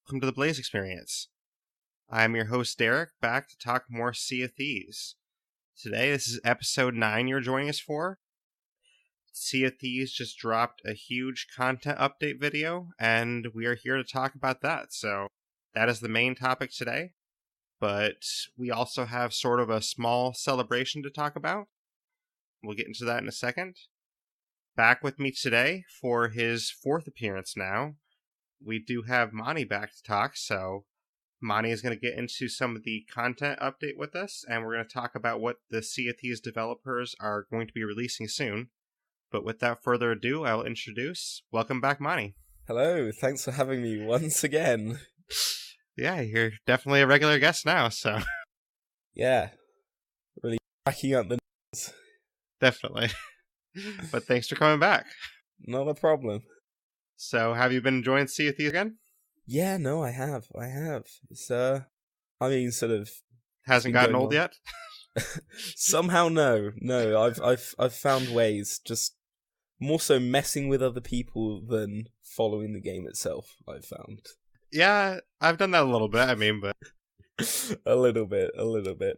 welcome to the Blaise XPerience. I'm your host, Derreck, back to talk more Sea of Thieves. Today, this is episode 9 you're joining us for. Sea of Thieves just dropped a huge content update video, and we are here to talk about that. So, that is the main topic today. But we also have sort of a small celebration to talk about. We'll get into that in a second. Back with me today for his 4th appearance now. We do have Monty back to talk, so Monty is going to get into some of the content update with us, and we're going to talk about what the Sea of Thieves developers are going to be releasing soon. But without further ado, I'll introduce. Welcome back, Monty. Hello, thanks for having me once again. Yeah, you're definitely a regular guest now, so. Yeah, really backing up the numbers. Definitely. But thanks for coming back. Not a problem. So, have you been enjoying Sea of Thieves again? Yeah, no, I have. It's, sort of... Hasn't gotten old yet? Somehow, no. I've found ways, just more so messing with other people than following the game itself, I've found. Yeah, I've done that a little bit, but... a little bit.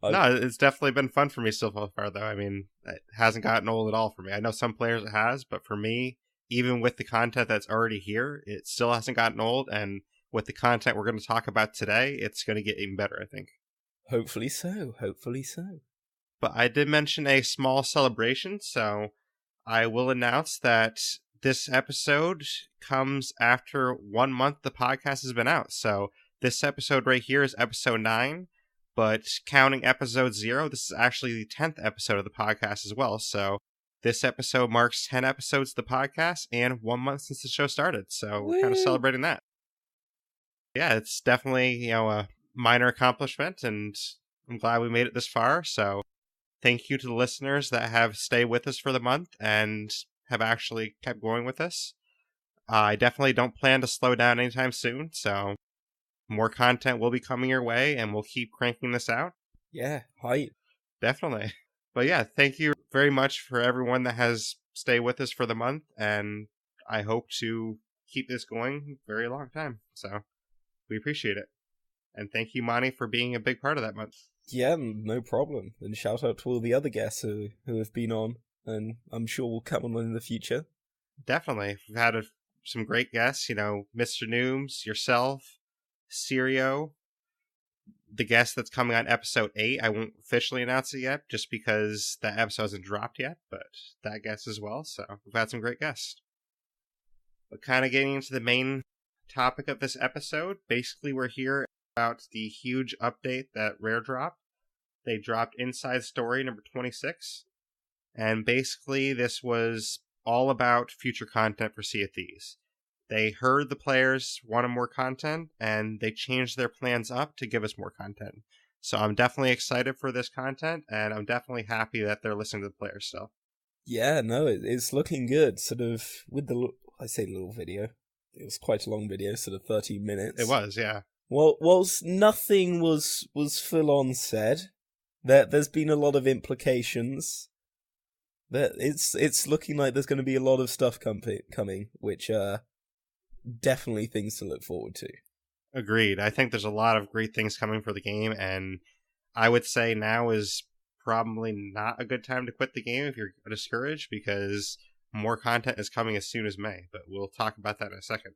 No, it's definitely been fun for me so far, though. It hasn't gotten old at all for me. I know some players it has, but for me, even with the content that's already here, it still hasn't gotten old, and with the content we're going to talk about today, it's going to get even better, I think. Hopefully so. But I did mention a small celebration, so I will announce that this episode comes after 1 month the podcast has been out. So this episode right here is episode 9, but counting episode 0, this is actually the 10th episode of the podcast as well. So this episode marks 10 episodes of the podcast and 1 month since the show started. So we're kind of celebrating that. Yeah, it's definitely, a minor accomplishment, and I'm glad we made it this far. So thank you to the listeners that have stayed with us for the month and have actually kept going with us. I definitely don't plan to slow down anytime soon, so more content will be coming your way, and we'll keep cranking this out. Yeah, hype. Definitely. But yeah, thank you very much for everyone that has stayed with us for the month, and I hope to keep this going a very long time. So we appreciate it. And thank you, Monty, for being a big part of that month. Yeah, no problem. And shout out to all the other guests who have been on, and I'm sure will come on in the future. Definitely. We've had some great guests, Mr. Nooms, yourself, Sirio, the guest that's coming on episode 8. I won't officially announce it yet, just because that episode hasn't dropped yet, but that guest as well. So we've had some great guests. But kind of getting into the main topic of this episode, basically we're here about the huge update that Rare dropped. They dropped Inside Story number 26, and basically this was all about future content for Sea of Thieves. They heard the players wanted more content, and they changed their plans up to give us more content. So I'm definitely excited for this content, and I'm definitely happy that they're listening to the players still. Yeah, no, it's looking good, sort of, with the, I say little video. It was quite a long video, sort of 13 minutes. It was, yeah. Well, whilst nothing was full on said, there's been a lot of implications. That it's looking like there's going to be a lot of stuff coming, which are definitely things to look forward to. Agreed. I think there's a lot of great things coming for the game, and I would say now is probably not a good time to quit the game if you're discouraged, because more content is coming as soon as May, but we'll talk about that in a second.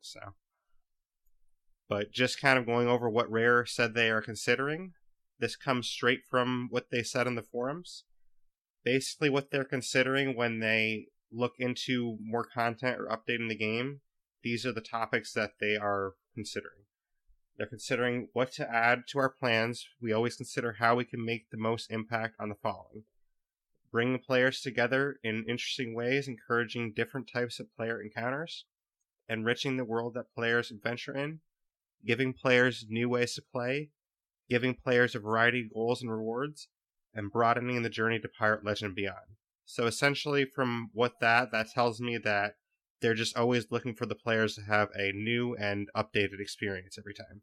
But just kind of going over what Rare said they are considering. This comes straight from what they said in the forums. Basically, what they're considering when they look into more content or updating the game, these are the topics that they are considering. They're considering what to add to our plans. We always consider how we can make the most impact on the following. Bring the players together in interesting ways, encouraging different types of player encounters, enriching the world that players venture in, giving players new ways to play, giving players a variety of goals and rewards, and broadening the journey to Pirate Legend and beyond. So essentially from what that tells me that they're just always looking for the players to have a new and updated experience every time.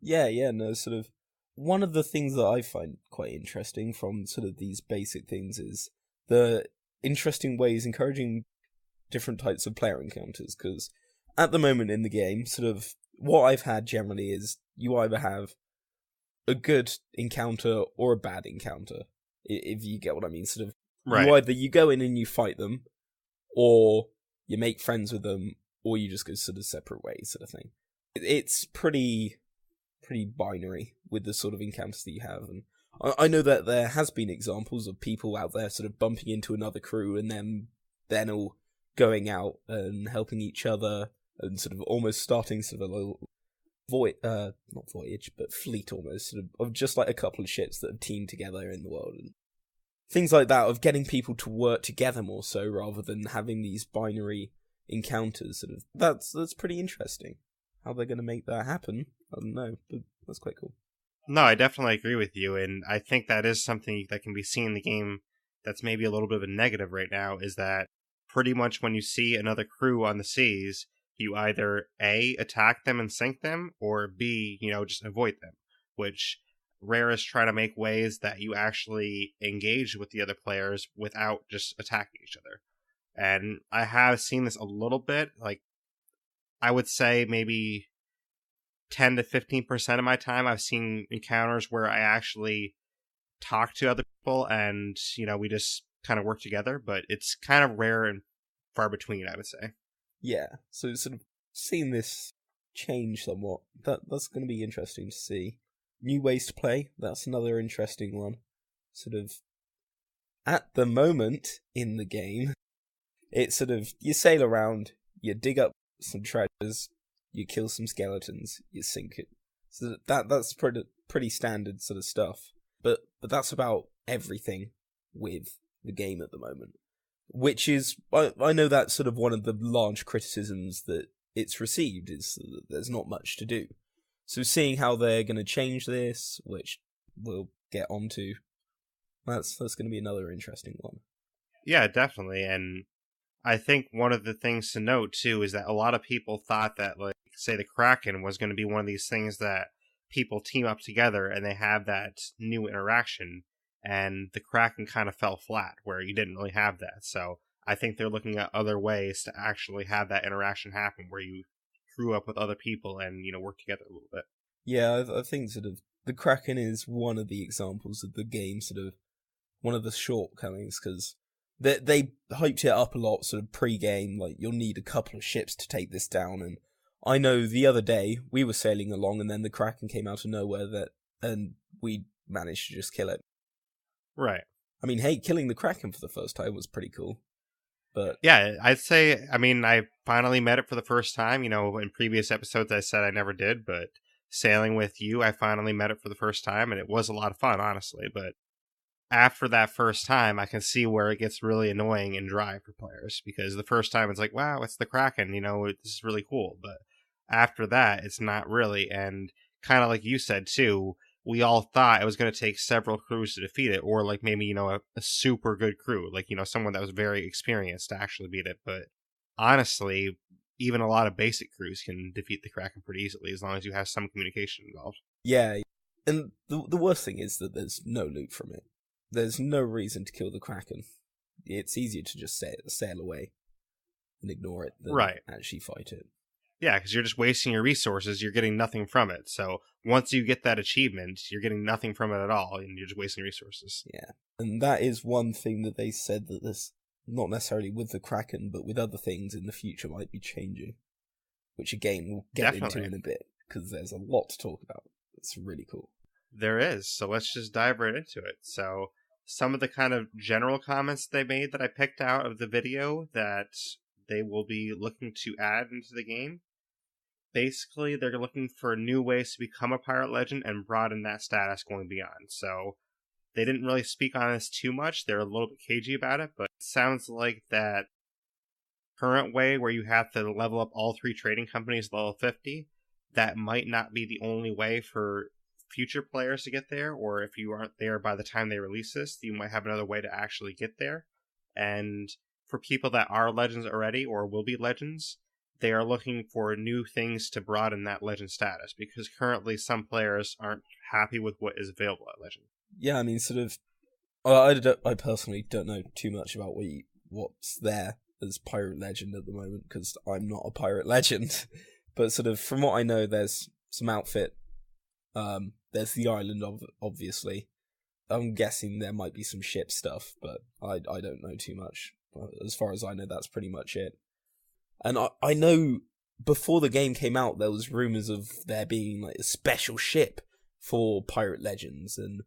Yeah, no, sort of, one of the things that I find quite interesting from sort of these basic things is the interesting ways encouraging different types of player encounters, because at the moment in the game, sort of what I've had generally is you either have a good encounter or a bad encounter, if you get what I mean. Sort of, you go in and you fight them, or you make friends with them, or you just go sort of separate ways, sort of thing. It's pretty binary with the sort of encounters that you have, and I know that there has been examples of people out there sort of bumping into another crew and then all going out and helping each other and sort of almost starting sort of a little not voyage, but fleet almost, sort of just like a couple of ships that have teamed together in the world and things like that, of getting people to work together more so rather than having these binary encounters. Sort of that's pretty interesting. How they're going to make that happen, I don't know, but that's quite cool. No, I definitely agree with you, and I think that is something that can be seen in the game that's maybe a little bit of a negative right now, is that pretty much when you see another crew on the seas, you either A, attack them and sink them, or B, just avoid them, which Rare is trying to make ways that you actually engage with the other players without just attacking each other. And I have seen this a little bit, like, I would say maybe 10 to 15% of my time I've seen encounters where I actually talk to other people and, we just kind of work together, but it's kind of rare and far between, I would say. Yeah, so sort of seeing this change somewhat, that's going to be interesting to see. New ways to play, that's another interesting one. Sort of, at the moment in the game, it's sort of, you sail around, you dig up some treasures, you kill some skeletons, you sink it. So that's pretty standard sort of stuff. But that's about everything with the game at the moment. Which is, I know that's sort of one of the large criticisms that it's received, is that there's not much to do. So seeing how they're going to change this, which we'll get onto, that's going to be another interesting one. Yeah, definitely. And I think one of the things to note, too, is that a lot of people thought that, like, say, the Kraken was going to be one of these things that people team up together and they have that new interaction. And the Kraken kind of fell flat, where you didn't really have that. So I think they're looking at other ways to actually have that interaction happen, where you crew up with other people and, work together a little bit. Yeah, I think sort of the Kraken is one of the examples of the game, sort of one of the shortcomings, because they hyped it up a lot, sort of pre-game, like, you'll need a couple of ships to take this down. And I know the other day we were sailing along and then the Kraken came out of nowhere and we managed to just kill it. Right. I mean, hey, killing the Kraken for the first time was pretty cool. But yeah, I'd say, I finally met it for the first time. In previous episodes I said I never did, but sailing with you, I finally met it for the first time, and it was a lot of fun, honestly. But after that first time, I can see where it gets really annoying and dry for players, because the first time it's like, wow, it's the Kraken, this is really cool. But after that, it's not really, and kind of like you said, too, we all thought it was going to take several crews to defeat it, or like maybe, a super good crew, like, someone that was very experienced to actually beat it. But honestly, even a lot of basic crews can defeat the Kraken pretty easily, as long as you have some communication involved. Yeah, and the worst thing is that there's no loot from it. There's no reason to kill the Kraken. It's easier to just sail away and ignore it than actually fight it. Yeah, because you're just wasting your resources. You're getting nothing from it. So once you get that achievement, you're getting nothing from it at all, and you're just wasting resources. Yeah, and that is one thing that they said that this, not necessarily with the Kraken, but with other things in the future, might be changing. Which again, we'll get into in a bit, because there's a lot to talk about. It's really cool. There is, so let's just dive right into it. So some of the kind of general comments they made that I picked out of the video that they will be looking to add into the game. Basically, they're looking for new ways to become a pirate legend and broaden that status going beyond. So they didn't really speak on this too much. They're a little bit cagey about it, but it sounds like that current way where you have to level up all 3 trading companies level 50, that might not be the only way for future players to get there, or if you aren't there by the time they release this, you might have another way to actually get there. And for people that are legends already or will be legends, they are looking for new things to broaden that legend status, because currently some players aren't happy with what is available at legend. Yeah, I mean, sort of, I personally don't know too much about what's there, as pirate legend at the moment because I'm not a pirate legend. But sort of from what I know, there's some outfit. There's the island, obviously. I'm guessing there might be some ship stuff, but I don't know too much. As far as I know, that's pretty much it. And I know before the game came out, there was rumours of there being like a special ship for Pirate Legends and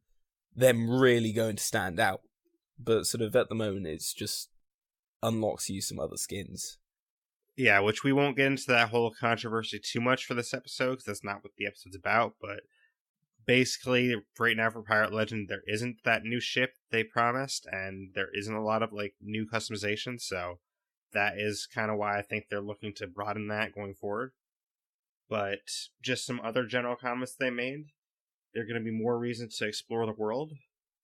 them really going to stand out. But sort of at the moment, it's just unlocks you some other skins. Yeah, which we won't get into that whole controversy too much for this episode, because that's not what the episode's about, but basically, right now for Pirate Legend, there isn't that new ship they promised, and there isn't a lot of, like, new customization, so that is kind of why I think they're looking to broaden that going forward. But just some other general comments they made. There are going to be more reasons to explore the world,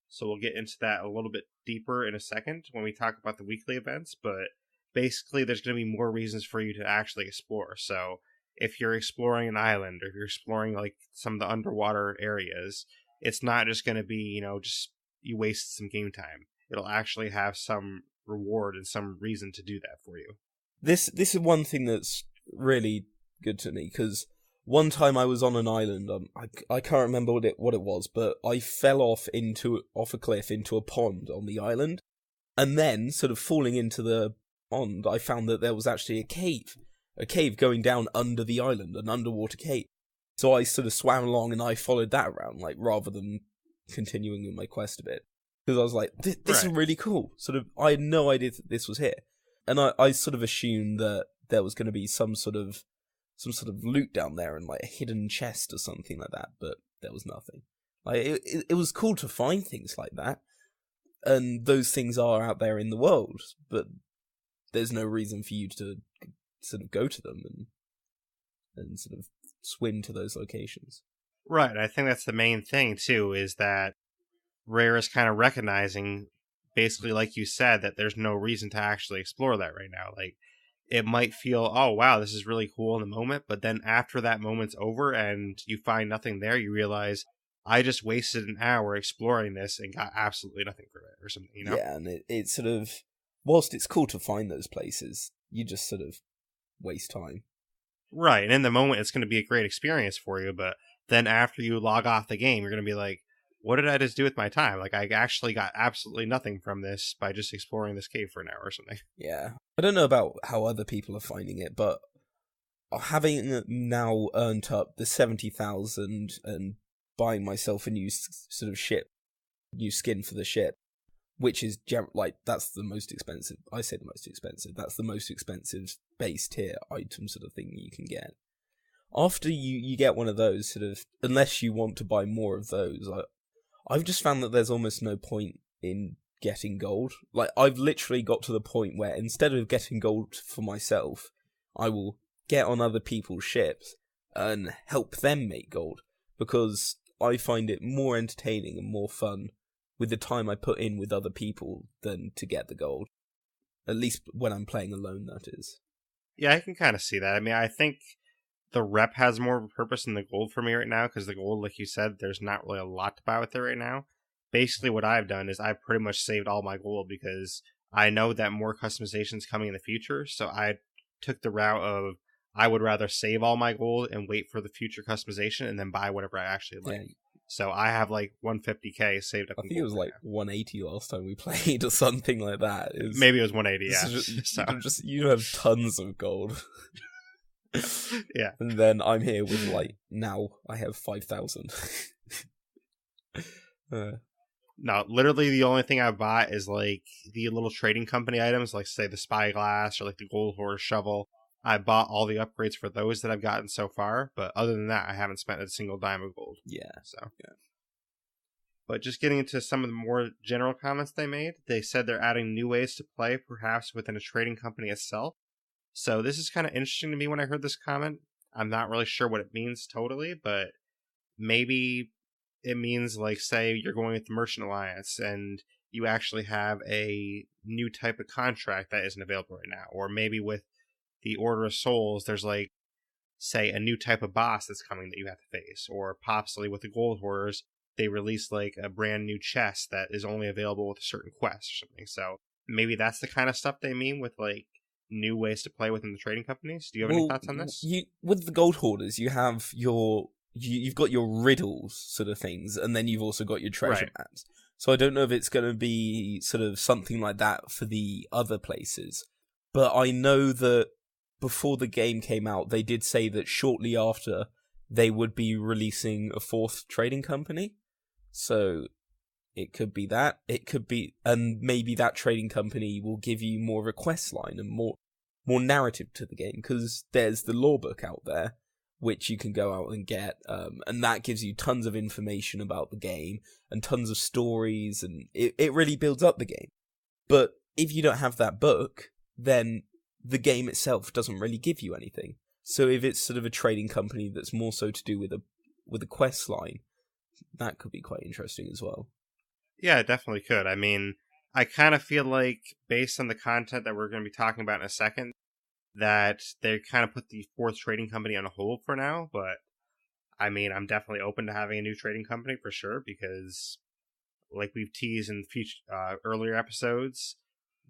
so we'll get into that a little bit deeper in a second when we talk about the weekly events, but basically there's going to be more reasons for you to actually explore. So if you're exploring an island, or if you're exploring like some of the underwater areas, it's not just going to be, just you waste some game time. It'll actually have some reward and some reason to do that for you. This is one thing that's really good to me, because one time I was on an island, I can't remember what it was, but I fell off a cliff into a pond on the island, and then, sort of falling into the pond, I found that there was actually a cave going down under the island, an underwater cave. So I sort of swam along and I followed that around, like, rather than continuing with my quest a bit. Because I was like, this is really cool. Sort of, I had no idea that this was here. And I sort of assumed that there was going to be some sort of loot down there and like a hidden chest or something like that, but there was nothing. Like it was cool to find things like that, and those things are out there in the world, but there's no reason for you to sort of go to them and sort of swim to those locations. Right, I think that's the main thing too, is that Rare is kind of recognizing, basically like you said, that there's no reason to actually explore that right now. Like, it might feel, oh wow, this is really cool in the moment, but then after that moment's over and you find nothing there, you realize, I just wasted an hour exploring this and got absolutely nothing from it, or something, Yeah, and it sort of, whilst it's cool to find those places, you just sort of waste time. Right, and in the moment it's going to be a great experience for you, but then after you log off the game, you're going to be like, what did I just do with my time? Like, I actually got absolutely nothing from this by just exploring this cave for an hour or something. Yeah. I don't know about how other people are finding it, but having now earned up the 70,000 and buying myself a new sort of new skin for the ship, which is, that's the most expensive. I say the most expensive. That's the most expensive base tier item sort of thing you can get. After you get one of those, sort of, unless you want to buy more of those, I've just found that there's almost no point in getting gold. Like, I've literally got to the point where instead of getting gold for myself, I will get on other people's ships and help them make gold, because I find it more entertaining and more fun with the time I put in with other people than to get the gold. At least when I'm playing alone, that is. Yeah, I can kind of see that. I mean, I think the rep has more of a purpose than the gold for me right now, because the gold, like you said, there's not really a lot to buy with it right now. Basically, what I've done is I've pretty much saved all my gold, because I know that more customizations coming in the future, so I took the route of, I would rather save all my gold and wait for the future customization and then buy whatever I actually like. Yeah. So I have like 150k saved up. I think it was like 180 last time we played or something like that. Maybe it was 180, yeah. You have tons of gold. Yeah. And then I'm here with, like, now I have 5,000. No, literally the only thing I bought is like the little trading company items, like say the spyglass or like the gold horse shovel. I bought all the upgrades for those that I've gotten so far, but other than that, I haven't spent a single dime of gold. Yeah. So, yeah. But just getting into some of the more general comments they made, they said they're adding new ways to play, perhaps within a trading company itself. So this is kind of interesting to me when I heard this comment. I'm not really sure what it means totally, but maybe it means, like, say you're going with the Merchant Alliance and you actually have a new type of contract that isn't available right now. Or maybe with the Order of Souls, there's, like, say, a new type of boss that's coming that you have to face. Or possibly with the Gold Hoarders, they release, like, a brand new chest that is only available with a certain quest or something. So maybe that's the kind of stuff they mean with, like, new ways to play within the trading companies. Do you have any thoughts on this? With the gold hoarders, you have you've got your riddles sort of things, and then you've also got your treasure maps. So I don't know if it's going to be sort of something like that for the other places. But I know that before the game came out, they did say that shortly after, they would be releasing a 4th trading company. So it could be that. It could be, and maybe that trading company will give you more of a quest line and more narrative to the game, because there's the lore book out there, which you can go out and get, and that gives you tons of information about the game and tons of stories, and it really builds up the game. But if you don't have that book, then the game itself doesn't really give you anything. So if it's sort of a trading company that's more so to do with a quest line, that could be quite interesting as well. Yeah, it definitely could. I mean, I kind of feel like, based on the content that we're going to be talking about in a second, that they kind of put the 4th trading company on hold for now. But, I mean, I'm definitely open to having a new trading company for sure, because, like we've teased in future, earlier episodes,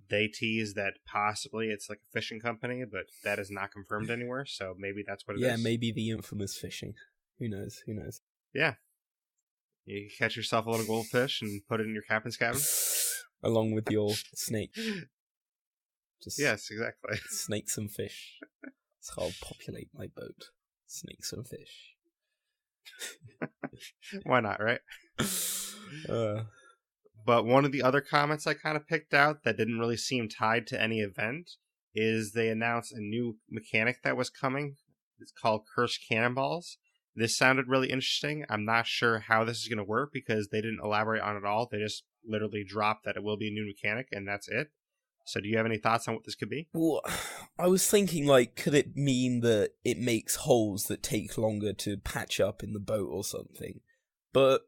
they tease that possibly it's like a fishing company, but that is not confirmed anywhere, so maybe that's what it is. Yeah, maybe the infamous fishing. Who knows? Yeah. You catch yourself a little goldfish and put it in your captain's cabin. Along with your snake. Yes, exactly. Snakes and fish. That's how I'll populate my boat. Snakes and fish. Why not, right? But one of the other comments I kind of picked out that didn't really seem tied to any event is they announced a new mechanic that was coming. It's called Cursed Cannonballs. This sounded really interesting. I'm not sure how this is going to work because they didn't elaborate on it at all. They just literally dropped that it will be a new mechanic, and that's it. So do you have any thoughts on what this could be? Well, I was thinking, like, could it mean that it makes holes that take longer to patch up in the boat or something? But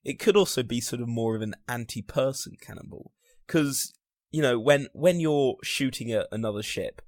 it could also be sort of more of an anti-person cannonball. Because, you know, when you're shooting at another ship,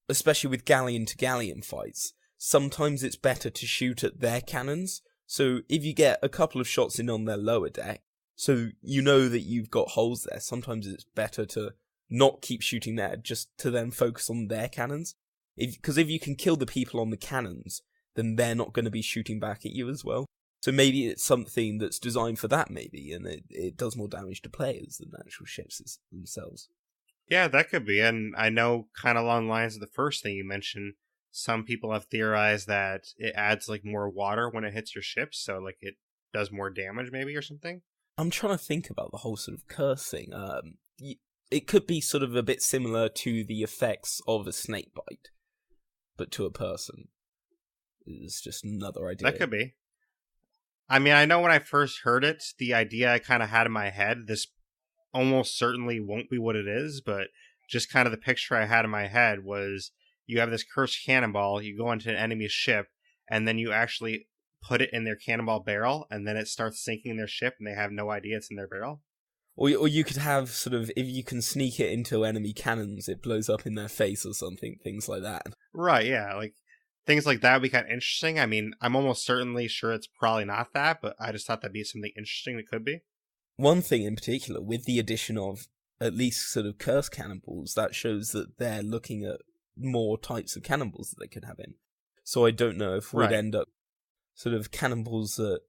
especially with galleon-to-galleon fights, sometimes it's better to shoot at their cannons. So if you get a couple of shots in on their lower deck, so you know that you've got holes there, sometimes it's better to not keep shooting there, just to then focus on their cannons. Because if you can kill the people on the cannons, then they're not going to be shooting back at you as well. So maybe it's something that's designed for that, maybe, and it does more damage to players than the actual ships themselves. Yeah, that could be. And I know, kind of along the lines of the first thing you mentioned, some people have theorized that it adds like more water when it hits your ships, so like it does more damage maybe or something. I'm trying to think about the whole sort of curse thing. It could be sort of a bit similar to the effects of a snake bite, but to a person. It's just another idea. That could be. I mean, I know when I first heard it, the idea I kind of had in my head, this almost certainly won't be what it is, but just kind of the picture I had in my head was you have this cursed cannonball, you go into an enemy's ship, and then you actually put it in their cannonball barrel, and then it starts sinking their ship, and they have no idea it's in their barrel. Or you could have sort of, if you can sneak it into enemy cannons, it blows up in their face or something, things like that. Right, yeah, like things like that would be kind of interesting. I mean, I'm almost certainly sure it's probably not that, but I just thought that'd be something interesting that could be. One thing in particular, with the addition of at least sort of curse cannonballs, that shows that they're looking at more types of cannonballs that they could have in. So I don't know if we'd end up sort of cannonballs that,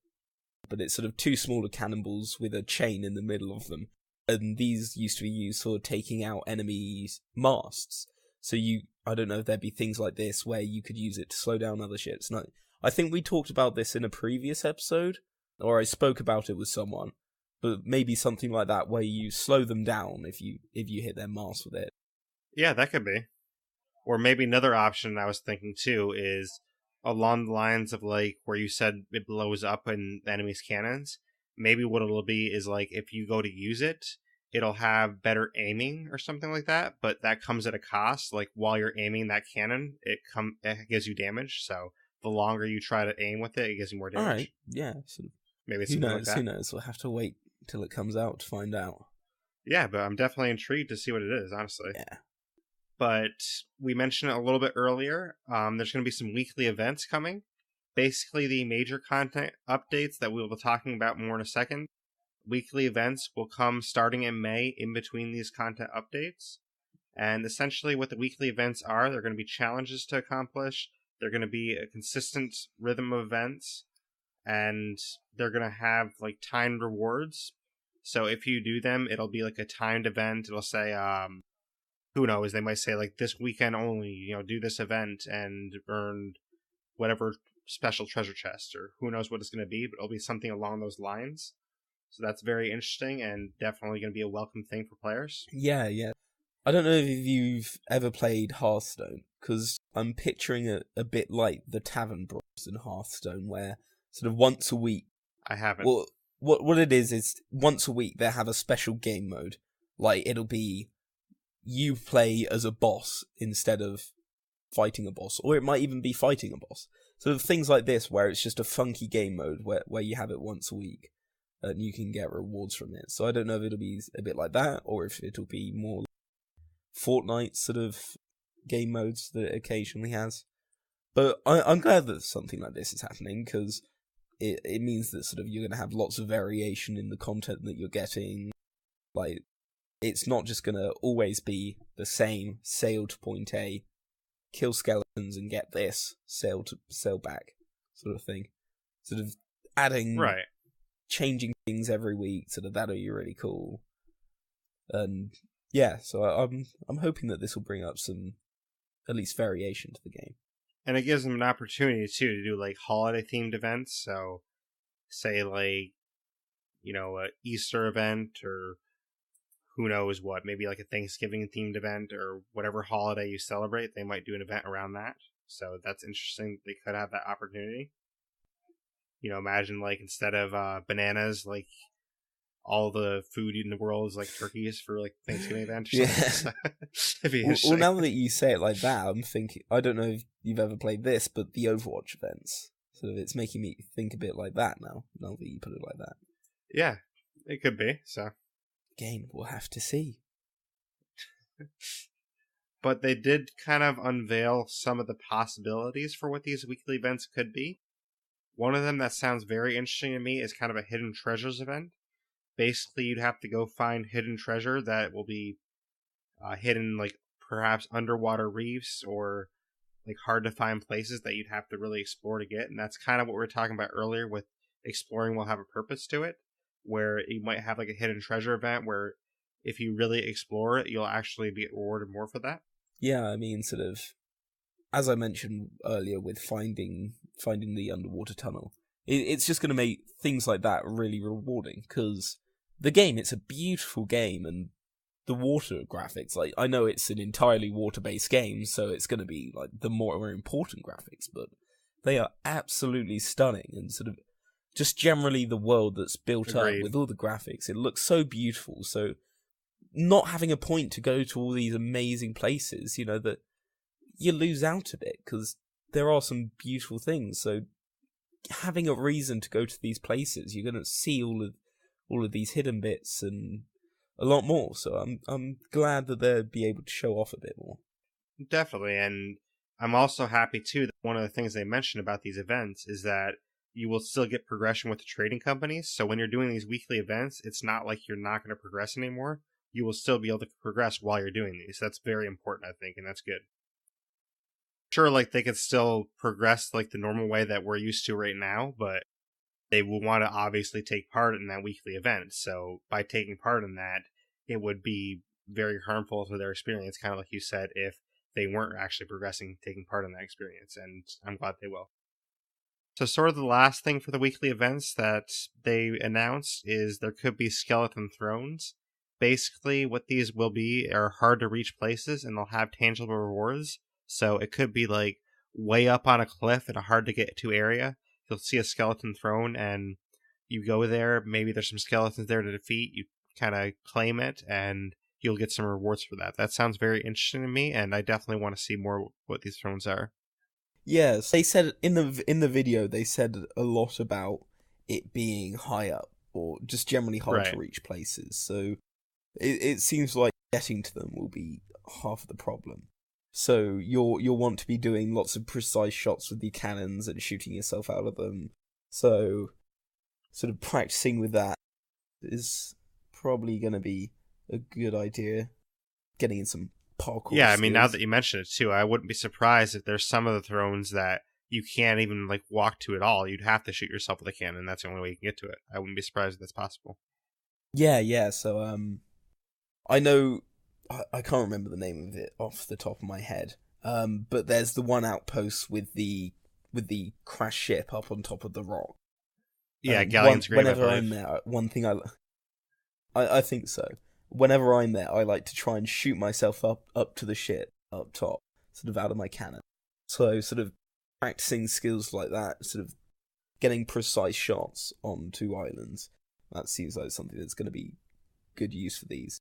but it's sort of two smaller cannonballs with a chain in the middle of them. And these used to be used for taking out enemies' masts. So I don't know if there'd be things like this where you could use it to slow down other ships. And I think we talked about this in a previous episode, or I spoke about it with someone. But maybe something like that where you slow them down if you hit their mast with it. Yeah, that could be. Or maybe another option I was thinking too is along the lines of like where you said it blows up in the enemy's cannons. Maybe what it'll be is like if you go to use it, it'll have better aiming or something like that, but that comes at a cost. Like while you're aiming that cannon, it gives you damage. So the longer you try to aim with it gives you more damage. All right, yeah. Sort of. Maybe it's something like that. Who knows? We'll have to wait till it comes out to find out. Yeah, but I'm definitely intrigued to see what it is, honestly. Yeah. But we mentioned it a little bit earlier. There's going to be some weekly events coming. Basically, the major content updates that we'll be talking about more in a second. Weekly events will come starting in May in between these content updates. And essentially what the weekly events are, they're going to be challenges to accomplish. They're going to be a consistent rhythm of events, and they're going to have like timed rewards. So if you do them, it'll be like a timed event. It'll say, who knows, they might say like this weekend only, do this event and earn whatever special treasure chest, or who knows what it's going to be, but it'll be something along those lines. So that's very interesting and definitely going to be a welcome thing for players. Yeah. I don't know if you've ever played Hearthstone, because I'm picturing it a bit like the Tavern Brawls in Hearthstone, where sort of once a week... I haven't. Well, what it is once a week they have a special game mode. Like, it'll be you play as a boss instead of fighting a boss, or it might even be fighting a boss. So things like this, where it's just a funky game mode, where you have it once a week, and you can get rewards from it. So I don't know if it'll be a bit like that, or if it'll be more Fortnite sort of game modes that it occasionally has. But I'm glad that something like this is happening, because it means that sort of you're going to have lots of variation in the content that you're getting. Like, it's not just going to always be the same: sail to point A, kill skeletons and get this, sail back, sort of thing. Sort of adding, right, changing things every week, sort of that'll be really cool. And yeah, so I'm hoping that this will bring up some, at least, variation to the game. And it gives them an opportunity too to do like holiday themed events. So say like, a Easter event, or who knows what, maybe like a Thanksgiving themed event, or whatever holiday you celebrate, they might do an event around that. So that's interesting. They could have that opportunity. Imagine like instead of bananas, like all the food in the world is like turkeys for like Thanksgiving event or something. Yeah. Well, now that you say it like that, I'm thinking, I don't know if you've ever played this, but the Overwatch events. Sort of, it's making me think a bit like that now that you put it like that. Yeah, it could be, so. Game, we'll have to see. But they did kind of unveil some of the possibilities for what these weekly events could be. One of them that sounds very interesting to me is kind of a hidden treasures event. Basically, you'd have to go find hidden treasure that will be hidden, like perhaps underwater reefs, or like hard to find places that you'd have to really explore to get. And that's kind of what we were talking about earlier with exploring will have a purpose to it, where you might have like a hidden treasure event where if you really explore it, you'll actually be rewarded more for that. Yeah, I mean, sort of, as I mentioned earlier with finding the underwater tunnel, it's just going to make things like that really rewarding, because the game, it's a beautiful game, and the water graphics, like, I know it's an entirely water-based game, so it's going to be like the more important graphics, but they are absolutely stunning, and sort of just generally the world that's built Agreed. up with all the graphics, it looks so beautiful. So not having a point to go to all these amazing places, that you lose out a bit, because there are some beautiful things. So having a reason to go to these places, you're going to see all of these hidden bits and a lot more. So I'm glad that they'll be able to show off a bit more. Definitely, and I'm also happy too that one of the things they mentioned about these events is that you will still get progression with the trading companies. So when you're doing these weekly events, it's not like you're not going to progress anymore. You will still be able to progress while you're doing these. That's very important, I think, and that's good. Sure, like they could still progress like the normal way that we're used to right now, but they will want to obviously take part in that weekly event. So by taking part in that, it would be very harmful to their experience, kind of like you said, if they weren't actually progressing, taking part in that experience, and I'm glad they will. So sort of the last thing for the weekly events that they announced is there could be skeleton thrones. Basically, what these will be are hard to reach places, and they'll have tangible rewards. So it could be like way up on a cliff in a hard to get to area. You'll see a skeleton throne, and you go there. Maybe there's some skeletons there to defeat. You kind of claim it, and you'll get some rewards for that. That sounds very interesting to me, and I definitely want to see more what these thrones are. Yes, they said in the video, they said a lot about it being high up, or just generally hard to reach places. So it seems like getting to them will be half of the problem. So you'll want to be doing lots of precise shots with your cannons and shooting yourself out of them. So sort of practicing with that is probably going to be a good idea. Getting in some parkour Yeah, I mean, now skills. that you mention it too, I wouldn't be surprised if there's some of the thrones that you can't even like walk to at all. You'd have to shoot yourself with a cannon. That's the only way you can get to it. I wouldn't be surprised if that's possible. Yeah. So I know I can't remember the name of it off the top of my head. But there's the one outpost with the crashed ship up on top of the rock. Yeah, Galleon's Grave, I whenever believe. I'm there, one thing I think so. Whenever I'm there, I like to try and shoot myself up to the ship up top, sort of out of my cannon. So sort of practicing skills like that, sort of getting precise shots on 2 islands. That seems like something that's going to be good use for these.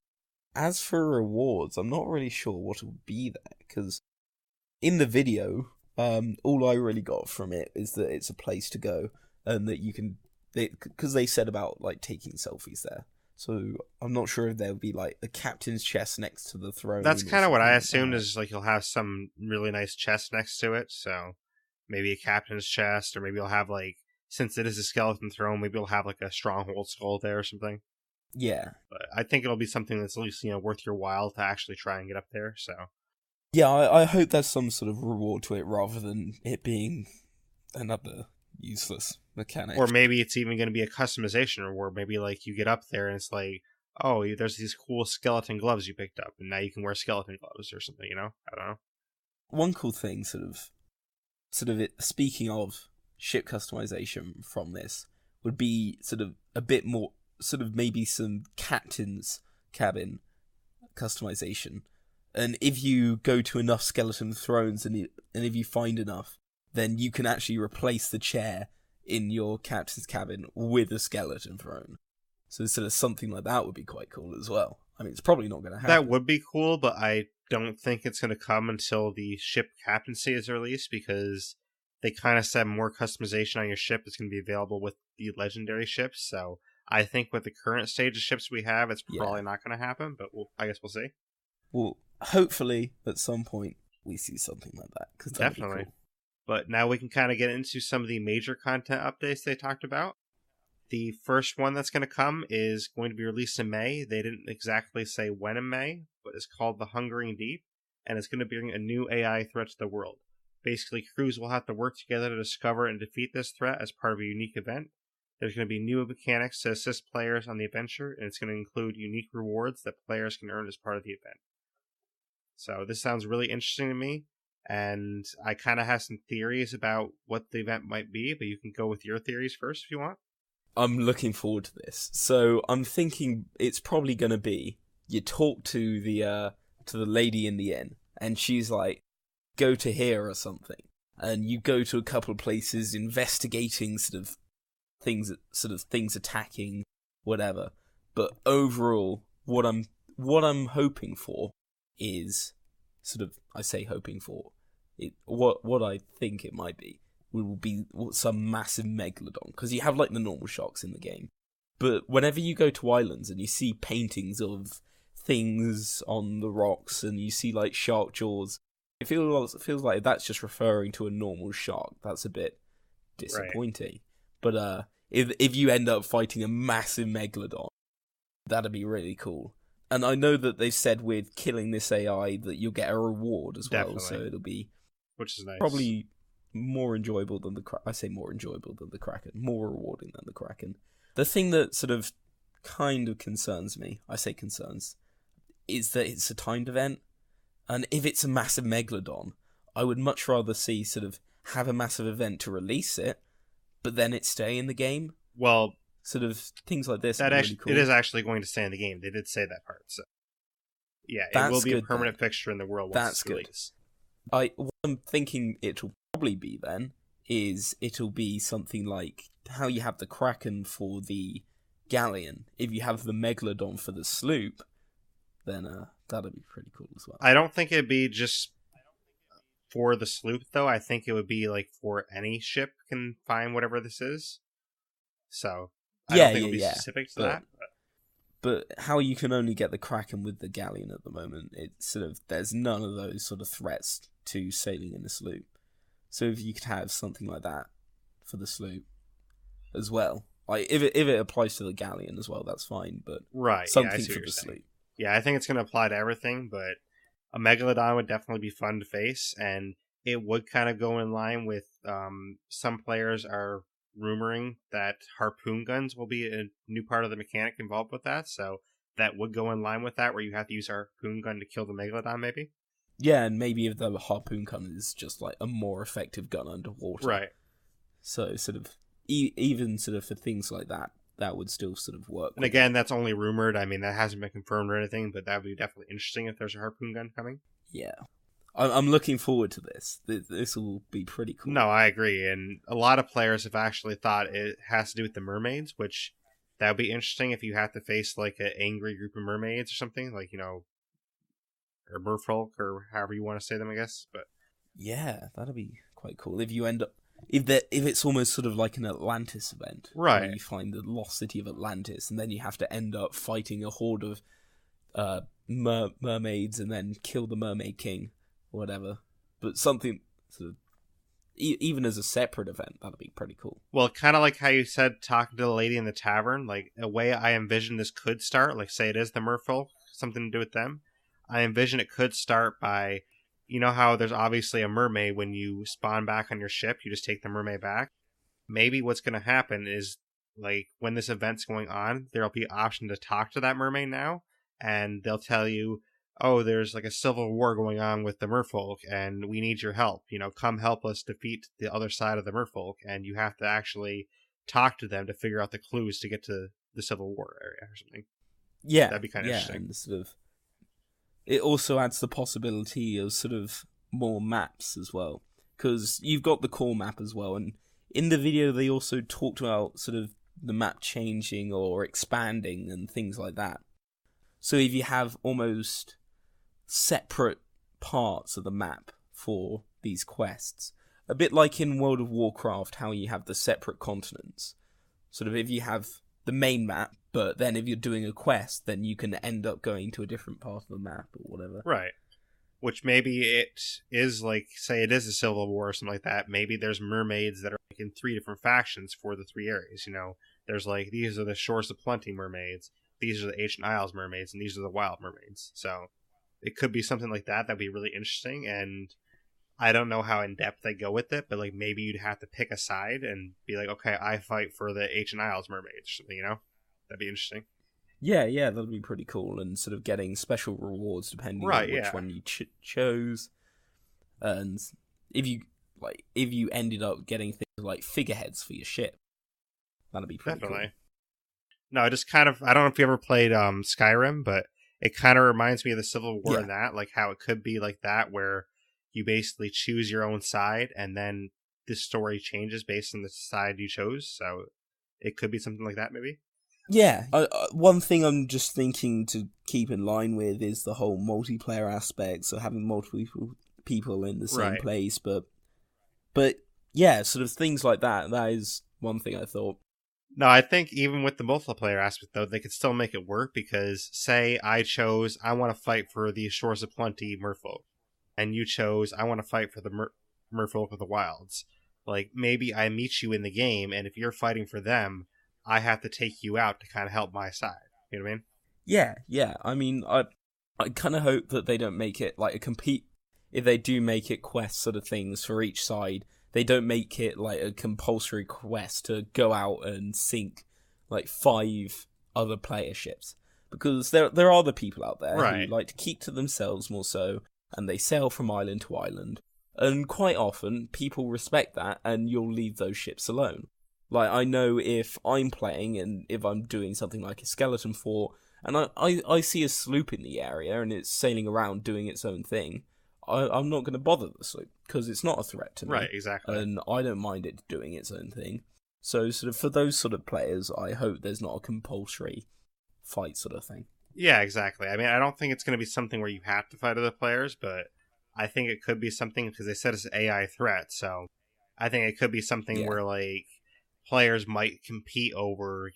As for rewards, I'm not really sure what will be there, because in the video, all I really got from it is that it's a place to go, and that you can, because they said about like taking selfies there. So I'm not sure if there'll be like a captain's chest next to the throne. That's kind of what I assumed, that. is like you'll have some really nice chest next to it. So maybe a captain's chest, or maybe you'll have like, since it is a skeleton throne, maybe you'll have like a stronghold skull there or something. Yeah. But I think it'll be something that's at least, worth your while to actually try and get up there. So Yeah, I hope there's some sort of reward to it rather than it being another useless mechanic. or maybe it's even going to be a customization reward. Maybe like you get up there and it's like, oh, there's these cool skeleton gloves you picked up, and now you can wear skeleton gloves or something. I don't know. One cool thing, speaking of ship customization from this, would be sort of a bit more, sort of maybe some captain's cabin customization. And if you go to enough skeleton thrones and if you find enough, then you can actually replace the chair in your captain's cabin with a skeleton throne. So sort of something like that would be quite cool as well. I mean, it's probably not going to happen. That would be cool, but I don't think it's going to come until the ship Captaincy is released, because they kind of said more customization on your ship is going to be available with the legendary ships. So I think with the current stage of ships we have, it's probably not going to happen, but I guess we'll see. Well, hopefully at some point we see something like that, because that'd Definitely. be cool. But now we can kind of get into some of the major content updates they talked about. The first one that's going to come is going to be released in May. They didn't exactly say when in May, but it's called The Hungering Deep, and it's going to bring a new AI threat to the world. Basically, crews will have to work together to discover and defeat this threat as part of a unique event. There's going to be new mechanics to assist players on the adventure, and it's going to include unique rewards that players can earn as part of the event. So this sounds really interesting to me, and I kind of have some theories about what the event might be, but you can go with your theories first if you want. I'm looking forward to this. So I'm thinking it's probably going to be you talk to the lady in the inn, and she's like, go to here or something, and you go to a couple of places investigating sort of things attacking whatever. But overall, what I'm hoping for is what I think it might be will be some massive megalodon, because you have like the normal sharks in the game, but whenever you go to islands and you see paintings of things on the rocks and you see like shark jaws, it feels like that's just referring to a normal shark. That's a bit disappointing. Right. But if you end up fighting a massive megalodon, that'd be really cool. And I know that they've said with killing this AI that you'll get a reward as well, so it'll be, which is nice, probably more enjoyable than the Kraken. I say more enjoyable than the Kraken, more rewarding than the Kraken. The thing that sort of kind of concerns me, I say concerns, is that it's a timed event, and if it's a massive megalodon, I would much rather see sort of have a massive event to release it, but then it stay in the game. Well, sort of things like this. Really cool. It is actually going to stay in the game. They did say that part, so yeah, it will be a permanent fixture in the world once it's released. What I'm thinking it'll probably be then is it'll be something like how you have the Kraken for the galleon. If you have the Megalodon for the sloop, then that'll be pretty cool as well. I don't think it'd be just for the sloop, though. I think it would be like for any ship can find whatever this is. So I don't think it'll be specific to that. But how you can only get the Kraken with the galleon at the moment, it's sort of, there's none of those sort of threats to sailing in a sloop. So if you could have something like that for the sloop as well, like if it applies to the galleon as well, that's fine. But something for the sloop. Yeah, I think it's going to apply to everything, but A Megalodon would definitely be fun to face, and it would kind of go in line with some players are rumoring that harpoon guns will be a new part of the mechanic involved with that, so that would go in line with that, where you have to use a harpoon gun to kill the Megalodon, maybe? Yeah, and maybe if the harpoon gun is just like a more effective gun underwater. Right. So sort of, even sort of for things like that, that would still sort of work. And again, that's only rumored. I mean, that hasn't been confirmed or anything, but that would be definitely interesting if there's a harpoon gun coming. Yeah. I'm looking forward to this. This will be pretty cool. No, I agree. And a lot of players have actually thought it has to do with the mermaids, which that would be interesting if you have to face like an angry group of mermaids or something, like, or merfolk or however you want to say them, I guess. But yeah, that'd be quite cool if you end up if it's almost sort of like an Atlantis event, right? Where you find the lost city of Atlantis, and then you have to end up fighting a horde of mermaids, and then kill the Mermaid King, or whatever. But something sort of even as a separate event, that'd be pretty cool. Well, kind of like how you said talking to the lady in the tavern, like a way I envision this could start. Like, say it is the merfolk, something to do with them. I envision it could start by, you know how there's obviously a mermaid when you spawn back on your ship, you just take the mermaid back. Maybe what's going to happen is, like, when this event's going on, there'll be an option to talk to that mermaid now, and they'll tell you, oh, there's like a civil war going on with the merfolk, and we need your help. Come help us defeat the other side of the merfolk, and you have to actually talk to them to figure out the clues to get to the civil war area or something. Yeah, that'd be kind of interesting. And sort of, it also adds the possibility of sort of more maps as well, because you've got the core map as well, and in the video they also talked about sort of the map changing or expanding and things like that. So if you have almost separate parts of the map for these quests, a bit like in World of Warcraft, how you have the separate continents. Sort of if you have the main map, but then if you're doing a quest, then you can end up going to a different part of the map or whatever. Right. Which maybe it is like, say it is a civil war or something like that. Maybe there's mermaids that are like in 3 different factions for the 3 areas. There's like, these are the Shores of Plenty mermaids, these are the Ancient Isles mermaids, and these are the Wild mermaids. So it could be something like that. That'd be really interesting. And I don't know how in depth they go with it, but like maybe you'd have to pick a side and be like, okay, I fight for the Ancient Isles mermaids, or something, That'd be interesting. Yeah, that'd be pretty cool, and sort of getting special rewards depending on which one you chose. And if you ended up getting things like figureheads for your ship, that'd be pretty Definitely. Cool. No, it just kind of, I don't know if you ever played Skyrim, but it kind of reminds me of the Civil War in that, like how it could be like that, where you basically choose your own side, and then the story changes based on the side you chose. So it could be something like that, maybe. Yeah, one thing I'm just thinking to keep in line with is the whole multiplayer aspect, so having multiple people in the same place, but yeah, sort of things like that. That is one thing I thought. No, I think even with the multiplayer aspect, though, they could still make it work, because, say, I want to fight for the Shores of Plenty merfolk, and you chose, I want to fight for the merfolk of the wilds. Like, maybe I meet you in the game, and if you're fighting for them, I have to take you out to kind of help my side. You know what I mean? Yeah. I mean, I kind of hope that they don't make it like a compete. If they do make it quest sort of things for each side, they don't make it like a compulsory quest to go out and sink like 5 other player ships, because there are other people out there who like to keep to themselves more so, and they sail from island to island, and quite often people respect that, and you'll leave those ships alone. Like, I know if I'm playing and if I'm doing something like a skeleton fort, and I see a sloop in the area and it's sailing around doing its own thing, I'm not going to bother the sloop, because it's not a threat to me. Right, exactly. And I don't mind it doing its own thing. So sort of for those sort of players, I hope there's not a compulsory fight sort of thing. Yeah, exactly. I mean, I don't think it's going to be something where you have to fight other players, but I think it could be something, because they said it's an AI threat, so I think it could be something where, like, players might compete over,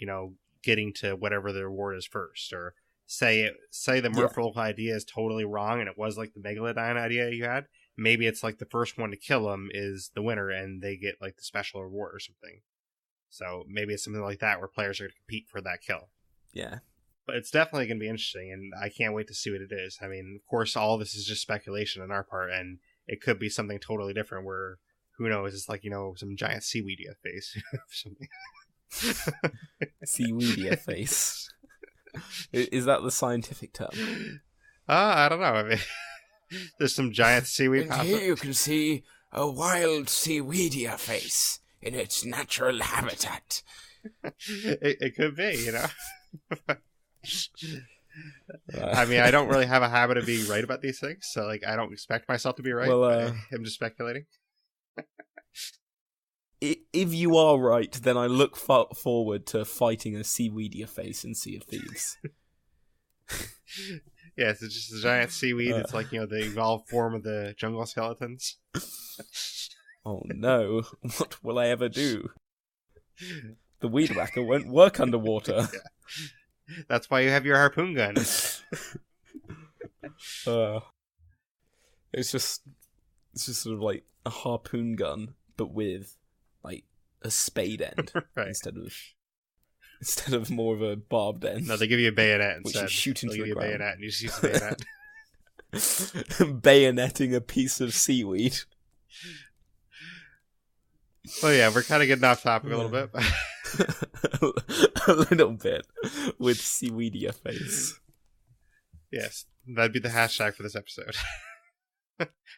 getting to whatever the reward is first, or say the merfolk idea is totally wrong and it was like the Megalodon idea you had. Maybe it's like the first one to kill them is the winner and they get like the special reward or something. So maybe it's something like that where players are going to compete for that kill. Yeah. But it's definitely going to be interesting, and I can't wait to see what it is. I mean, of course, all this is just speculation on our part, and it could be something totally different where, who knows, it's like, some giant seaweedia face. Something. Seaweedia face. Is that the scientific term? I don't know. I mean, there's some giant seaweed. And here you can see a wild seaweedia face in its natural habitat. It could be, I mean, I don't really have a habit of being right about these things, so I don't expect myself to be right. Well, I'm just speculating. If you are right, then I look forward to fighting a seaweedia face in Sea of Thieves. Yeah, it's just a giant seaweed. It's like, the evolved form of the jungle skeletons. Oh no, what will I ever do? The weed whacker won't work underwater. Yeah. That's why you have your harpoon gun. It's just sort of like a harpoon gun, but with a spade end right. instead of more of a barbed end. No, they give you a bayonet instead. Which you shoot into the ground. A bayonet and you just use the bayonet. Bayoneting a piece of seaweed. Well, yeah, we're kind of getting off topic a little bit. A little bit with seaweedia face. Yes, that'd be the hashtag for this episode.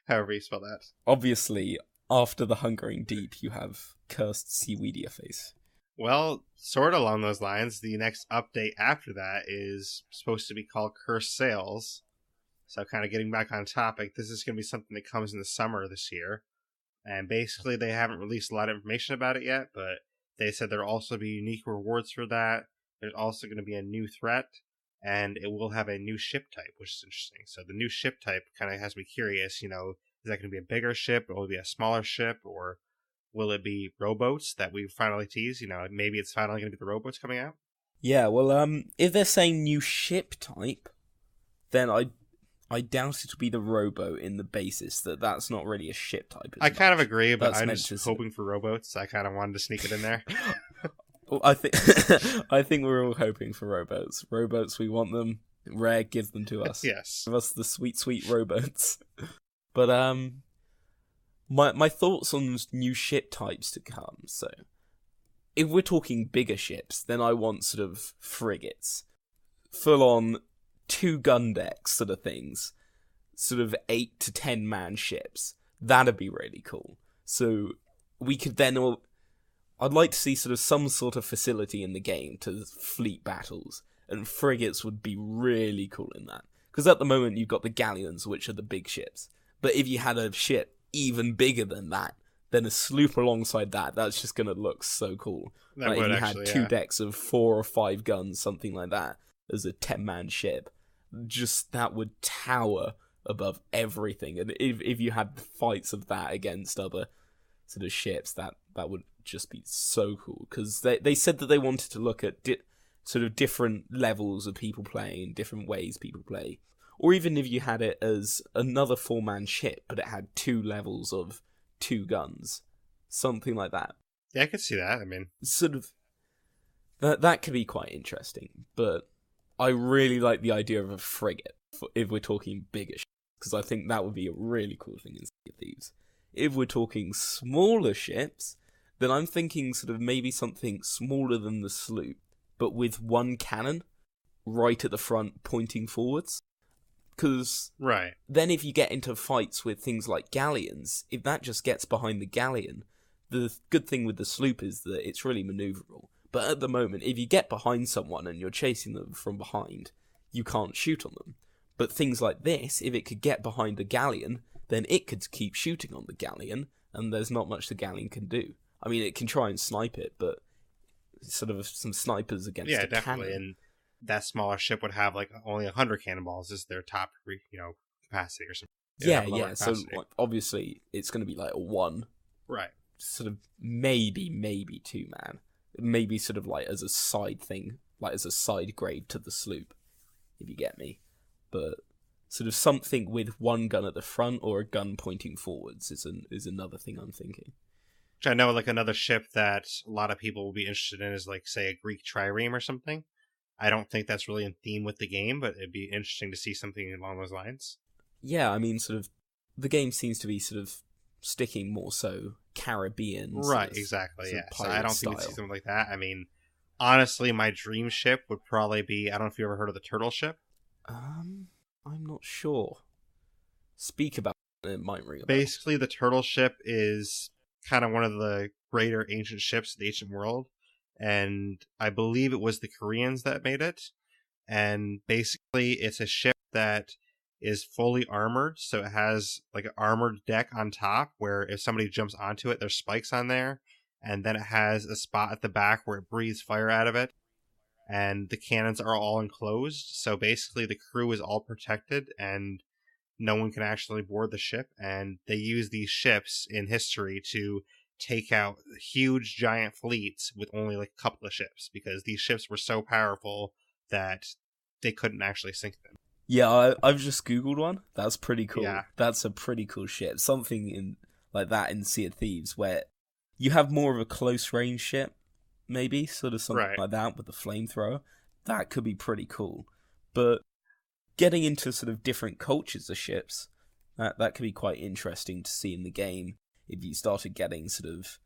However you spell that. Obviously, after the Hungering Deep, you have cursed seaweedia face. Well, sort of along those lines, the next update after that is supposed to be called Cursed Sails. So kind of getting back on topic, this is going to be something that comes in the summer this year. And basically, they haven't released a lot of information about it yet, but they said there'll also be unique rewards for that. There's also going to be a new threat, and it will have a new ship type, which is interesting. So the new ship type kind of has me curious, is that going to be a bigger ship, or will it be a smaller ship, or will it be rowboats that we finally tease? Maybe it's finally going to be the rowboats coming out? Yeah, well, if they're saying new ship type, then I doubt it'll be the rowboat in the basis that's not really a ship type. I kind of agree, but I'm just hoping for rowboats. I kind of wanted to sneak it in there. Well, I think we're all hoping for rowboats. Rowboats, we want them. Rare, give them to us. Yes. Give us the sweet, sweet rowboats. But my thoughts on new ship types to come. So, if we're talking bigger ships, then I want sort of frigates, full on 2 gun decks sort of things, sort of 8 to 10 man ships. That'd be really cool. So we could then I'd like to see sort of some sort of facility in the game to fleet battles, and frigates would be really cool in that. Because at the moment you've got the galleons, which are the big ships. But if you had a ship even bigger than that, then a sloop alongside that's just going to look so cool. That would if you had 2 decks of 4 or 5 guns, something like that, as a 10-man ship, just that would tower above everything. And if you had fights of that against other sort of ships, that would just be so cool. Because they said that they wanted to look at sort of different levels of people playing, different ways people play. Or even if you had it as another 4-man ship, but it had 2 levels of 2 guns. Something like that. Yeah, I could see that. I mean, sort of that could be quite interesting. But I really like the idea of a frigate, if we're talking bigger ships, because I think that would be a really cool thing in Sea of Thieves. If we're talking smaller ships, then I'm thinking sort of maybe something smaller than the sloop, but with 1 cannon right at the front pointing forwards. Because right. Then if you get into fights with things like galleons, if that just gets behind the galleon, the good thing with the sloop is that it's really manoeuvrable. But at the moment, if you get behind someone and you're chasing them from behind, you can't shoot on them. But things like this, if it could get behind a galleon, then it could keep shooting on the galleon, and there's not much the galleon can do. I mean, it can try and snipe it, but sort of some snipers against a definitely. cannon. And that smaller ship would have only 100 cannonballs as their top, capacity or something. Yeah. So obviously, it's going to be like a 1. Right. Sort of maybe 2 man. Maybe sort of as a side thing, as a side grade to the sloop, if you get me. But sort of something with 1 gun at the front or a gun pointing forwards is another thing I'm thinking. Which I know, another ship that a lot of people will be interested in is, say, a Greek trireme or something. I don't think that's really in theme with the game, but it'd be interesting to see something along those lines. Yeah, I mean, sort of, the game seems to be sort of sticking more so Caribbean, Right, exactly, sort yeah. of So I pirate don't think we'd see style. something like that. I mean, honestly, my dream ship would probably be, I don't know if you ever heard of the turtle ship. I'm not sure. Speak about it, it might ring a bell. Basically, the turtle ship is kind of one of the greater ancient ships of the ancient world, and I believe it was the Koreans that made it. And basically, it's a ship that is fully armored, so it has like an armored deck on top where if somebody jumps onto it, there's spikes on there, and then it has a spot at the back where it breathes fire out of it, and the cannons are all enclosed, so basically the crew is all protected and no one can actually board the ship, and they use these ships in history to take out huge giant fleets with only like a couple of ships because these ships were so powerful that they couldn't actually sink them. Yeah, I've just googled one. That's pretty cool. Yeah. That's a pretty cool ship. Something in like that in Sea of Thieves where you have more of a close range ship, maybe sort of something Right. like that with the flamethrower. That could be pretty cool. But getting into sort of different cultures of ships, that could be quite interesting to see in the game if you started getting sort of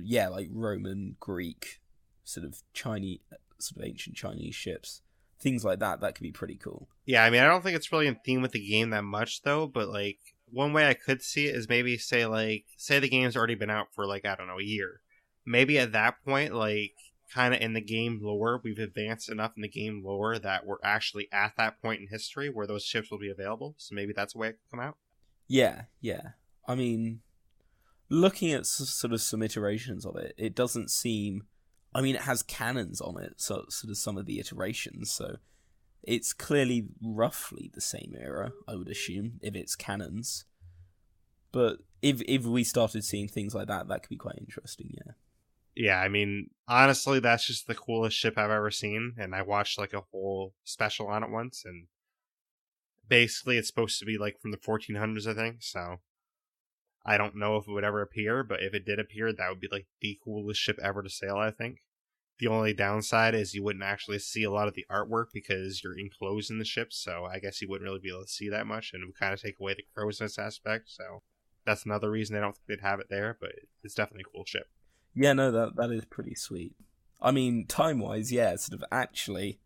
yeah, like Roman, Greek, sort of Chinese, sort of ancient Chinese ships, things like that. That could be pretty cool. Yeah, I mean, I don't think it's really in theme with the game that much, though, but, like, one way I could see it is maybe say the game's already been out for, like, I don't know, a year. Maybe at that point, like, kind of in the game lore, we've advanced enough in the game lore that we're actually at that point in history where those ships will be available, so maybe that's a way it could come out. Yeah, yeah. I mean, looking at sort of some iterations of it, it doesn't seem. I mean, it has cannons on it, so sort of some of the iterations, so it's clearly roughly the same era, I would assume, if it's cannons. But if we started seeing things like that, that could be quite interesting, yeah. Yeah, I mean, honestly, that's just the coolest ship I've ever seen, and I watched, like, a whole special on it once, and basically it's supposed to be, like, from the 1400s, I think, so I don't know if it would ever appear, but if it did appear, that would be, like, the coolest ship ever to sail, I think. The only downside is you wouldn't actually see a lot of the artwork because you're enclosed in the ship, so I guess you wouldn't really be able to see that much, and it would kind of take away the crowsness aspect, so that's another reason I don't think they'd have it there, but it's definitely a cool ship. Yeah, no, that is pretty sweet. I mean, time-wise, yeah, sort of actually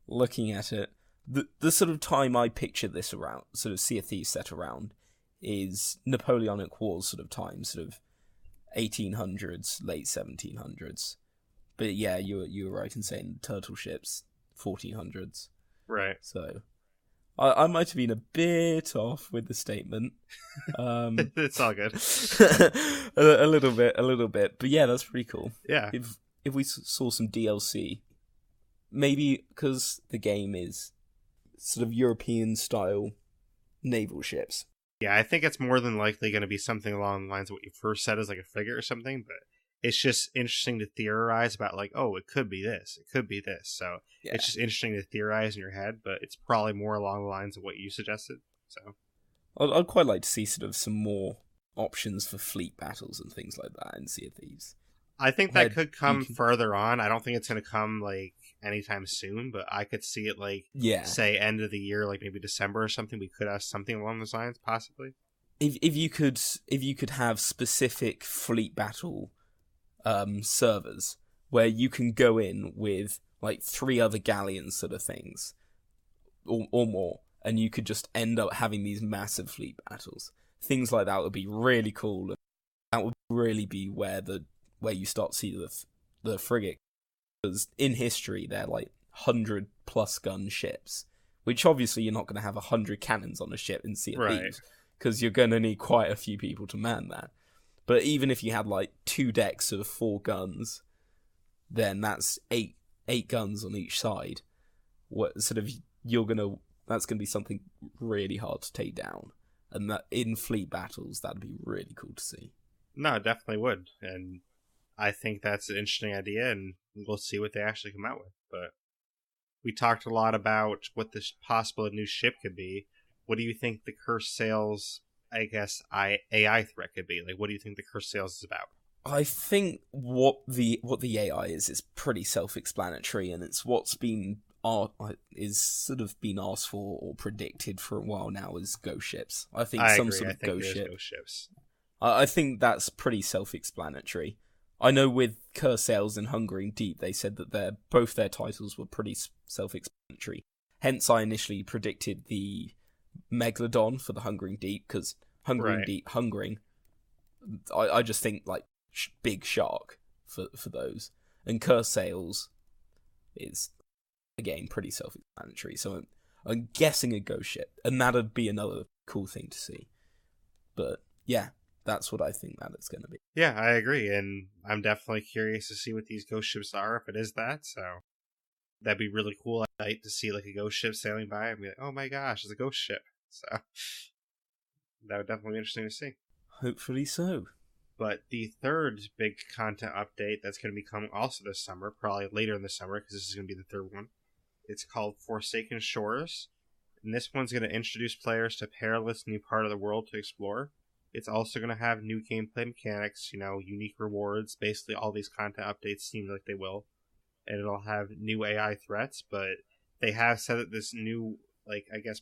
looking at it, the sort of time I picture this around, sort of Sea of Thieves set around, is Napoleonic Wars sort of time, sort of 1800s, late 1700s. But yeah, you were right in saying the turtle ships, 1400s. Right. So I might have been a bit off with the statement. It's all good. a little bit. But yeah, that's pretty cool. Yeah. If we saw some DLC, maybe because the game is sort of European style naval ships. Yeah, I think it's more than likely going to be something along the lines of what you first said as like a figure or something, but it's just interesting to theorize about, like, oh, it could be this, it could be this. So Yeah. it's just interesting to theorize in your head, but it's probably more along the lines of what you suggested. So I'd quite like to see sort of some more options for fleet battles and things like that in Sea of Thieves. I think Where that could come further on. I don't think it's going to come like anytime soon, but I could see it like, yeah, say end of the year, like maybe December or something. We could have something along those lines, possibly. If you could have specific fleet battle servers where you can go in with like 3 other galleons sort of things or more, and you could just end up having these massive fleet battles. Things like that would be really cool. That would really be where you start to see the frigate, because in history they're like 100+ gun ships, which obviously you're not going to have 100 cannons on a ship in Sea of Thieves, because you're going to need quite a few people to man that. But even if you had like 2 decks of 4 guns, then that's 8 guns on each side. What sort of that's gonna be something really hard to take down, and that in fleet battles that'd be really cool to see. No, it definitely would, and I think that's an interesting idea, and we'll see what they actually come out with. But we talked a lot about what this possible new ship could be. What do you think the Cursed Sails, I guess, AI threat could be? Like, what do you think the Cursed Sails is about? I think what the AI is pretty self-explanatory, and it's what's been is sort of been asked for or predicted for a while now is ghost ships. I think I some agree. sort I of think ghost it is ship. ghost ships. I think that's pretty self-explanatory. I know with Curse Sails and Hungering Deep, they said that both their titles were pretty self-explanatory. Hence, I initially predicted the Megalodon for the Hungering Deep, because Hungering Right. Deep, hungering. I just think like big shark for those, and Curse Sails is again pretty self-explanatory. So I'm guessing a ghost ship, and that'd be another cool thing to see. But yeah, that's what I think that it's going to be. Yeah, I agree, and I'm definitely curious to see what these ghost ships are, if it is that, so that'd be really cool at night to see like a ghost ship sailing by and be like, oh my gosh, it's a ghost ship. So that would definitely be interesting to see. Hopefully so. But the third big content update that's going to be coming also this summer, probably later in the summer, because this is going to be the third one, it's called Forsaken Shores, and this one's going to introduce players to a perilous new part of the world to explore. It's also going to have new gameplay mechanics, unique rewards. Basically, all these content updates seem like they will. And it'll have new AI threats, but they have said that this new,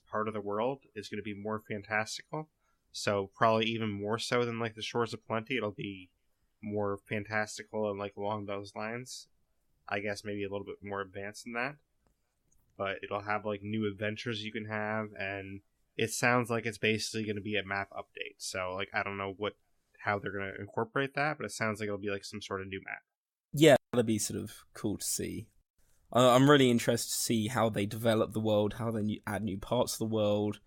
part of the world is going to be more fantastical. So probably even more so than, the Shores of Plenty. It'll be more fantastical and, along those lines. I guess maybe a little bit more advanced than that. But it'll have, new adventures you can have, and it sounds like it's basically going to be a map update. So, I don't know how they're going to incorporate that, but it sounds like it'll be, some sort of new map. Yeah, that'd be sort of cool to see. I'm really interested to see how they develop the world, how they add new parts of the world,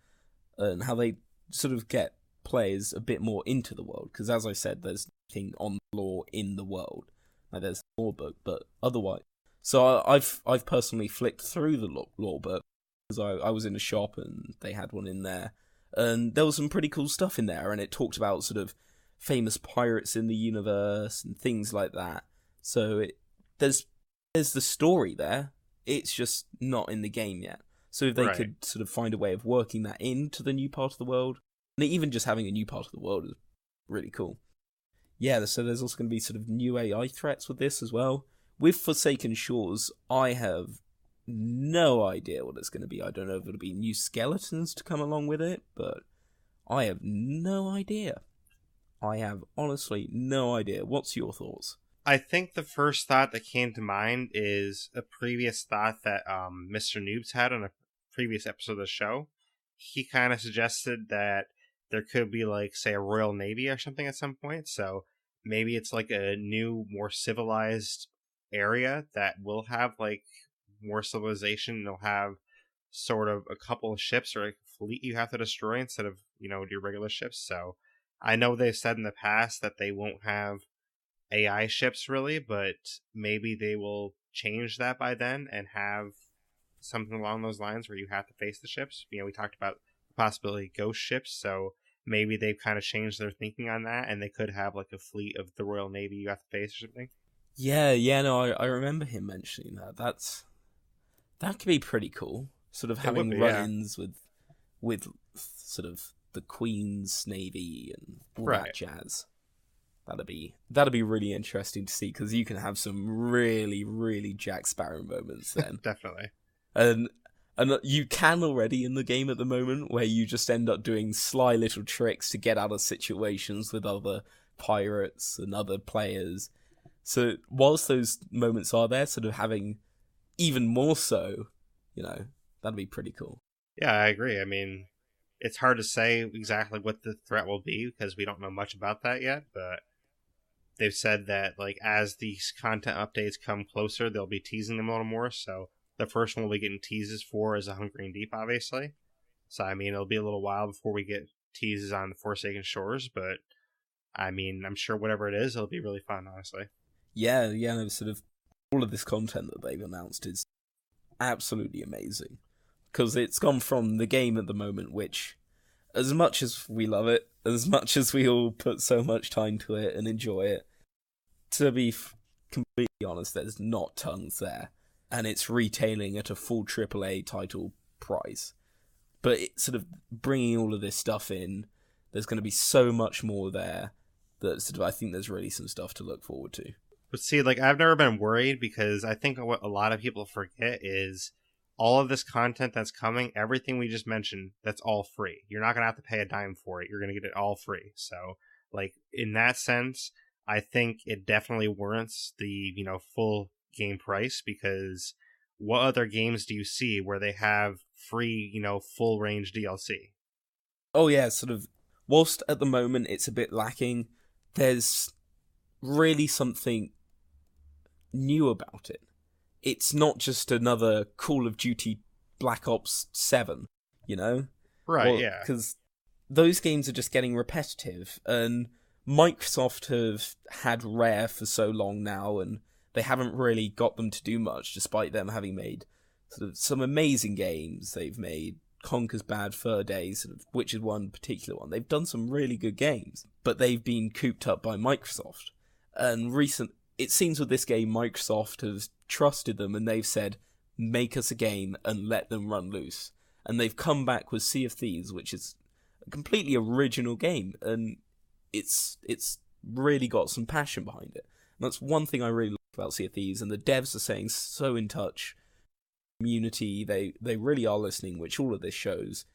and how they sort of get players a bit more into the world. Because as I said, there's nothing on the lore in the world. There's a lore book, but otherwise. So I've personally flicked through the lore book, because I was in a shop and they had one in there, and there was some pretty cool stuff in there, and it talked about sort of famous pirates in the universe and things like that. So there's the story there. It's just not in the game yet. So if they could sort of find a way of working that into the new part of the world, and even just having a new part of the world is really cool. Yeah, so there's also going to be sort of new AI threats with this as well. With Forsaken Shores, I have no idea what it's going to be. I don't know if it'll be new skeletons to come along with it, but I have no idea. I have honestly no idea. What's your thoughts? I think the first thought that came to mind is a previous thought that Mr. Noobs had on a previous episode of the show. He kind of suggested that there could be, say, a Royal Navy or something at some point. So maybe it's a new, more civilized area that will have, more civilization. It'll have sort of a couple of ships or a fleet you have to destroy instead of, your regular ships. So I know they've said in the past that they won't have AI ships really, but maybe they will change that by then and have something along those lines where you have to face the ships. We talked about the possibility of ghost ships, so maybe they've kind of changed their thinking on that, and they could have a fleet of the Royal Navy you have to face or something. Yeah, no, I remember him mentioning that. That could be pretty cool. Sort of having run-ins with sort of the Queen's Navy and all that jazz. That'd be really interesting to see, because you can have some really, really Jack Sparrow moments then. Definitely. And you can already in the game at the moment, where you just end up doing sly little tricks to get out of situations with other pirates and other players. So whilst those moments are there, sort of having even more so, that'd be pretty cool. Yeah, I agree. I mean, it's hard to say exactly what the threat will be because we don't know much about that yet, but they've said that as these content updates come closer, they'll be teasing them a little more. So the first one we'll be getting teases for is a Hungering Deep, obviously. So I mean, it'll be a little while before we get teases on the Forsaken Shores, but I mean, I'm sure whatever it is, it'll be really fun, honestly. Yeah, no, sort of all of this content that they've announced is absolutely amazing, because it's gone from the game at the moment, which, as much as we love it, as much as we all put so much time to it and enjoy it, to be completely honest, there's not tons there, and it's retailing at a full AAA title price. But it's sort of bringing all of this stuff in. There's going to be so much more there, that sort of I think there's really some stuff to look forward to. But see, like, I've never been worried because I think what a lot of people forget is all of this content that's coming, everything we just mentioned, that's all free. You're not going to have to pay a dime for it. You're going to get it all free. So, like, in that sense, I think it definitely warrants the, full game price, because what other games do you see where they have free, full range DLC? Oh yeah, sort of, whilst at the moment it's a bit lacking, there's really something new about it. It's not just another Call of Duty Black Ops 7, Right, yeah. Because those games are just getting repetitive, and Microsoft have had Rare for so long now, and they haven't really got them to do much, despite them having made sort of some amazing games. They've made Conker's Bad Fur Day, sort of, which is one particular one. They've done some really good games, but they've been cooped up by Microsoft. And it seems with this game, Microsoft has trusted them, and they've said, make us a game and let them run loose. And they've come back with Sea of Thieves, which is a completely original game, and it's really got some passion behind it. And that's one thing I really like about Sea of Thieves, and the devs are saying so in touch. Community, they really are listening, which all of this shows.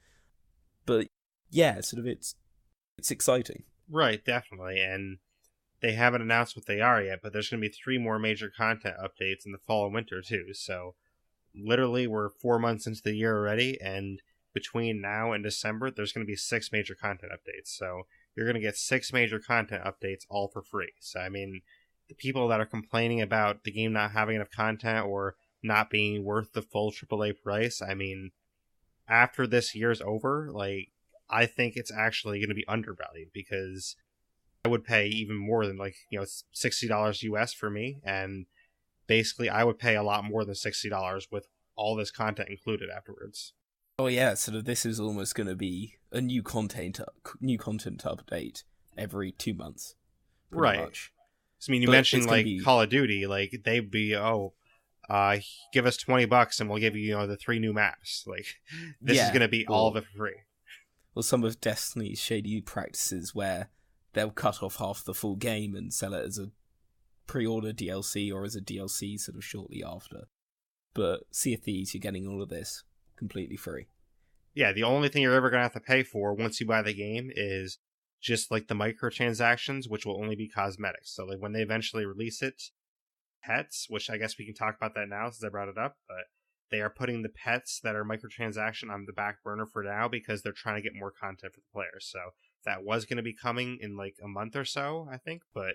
But yeah, sort of it's exciting. Right, definitely, and they haven't announced what they are yet, but there's going to be 3 more major content updates in the fall and winter too. So literally we're 4 months into the year already, and between now and December there's going to be 6 major content updates. So you're going to get 6 major content updates all for free. So I mean, the people that are complaining about the game not having enough content or not being worth the full AAA price, I mean, after this year's over, like, I think it's actually going to be undervalued, because I would pay even more than $60 US for me, and basically I would pay a lot more than $60 with all this content included afterwards. Oh yeah, sort of this is almost going to be a new content update every 2 months. Right. Much. So, I mean, you mentioned Call of Duty, like they'd be give us $20 and we'll give you the 3 new maps. Like, this is going to be all of it for free. Well, some of Destiny's shady practices where they'll cut off half the full game and sell it as a pre-order DLC or as a DLC sort of shortly after. But Sea of Thieves, you're getting all of this completely free. Yeah, the only thing you're ever going to have to pay for once you buy the game is just like the microtransactions, which will only be cosmetics. So like when they eventually release it, pets, which I guess we can talk about that now since I brought it up, but they are putting the pets that are microtransaction on the back burner for now because they're trying to get more content for the players. So that was going to be coming in like a month or so, I think, but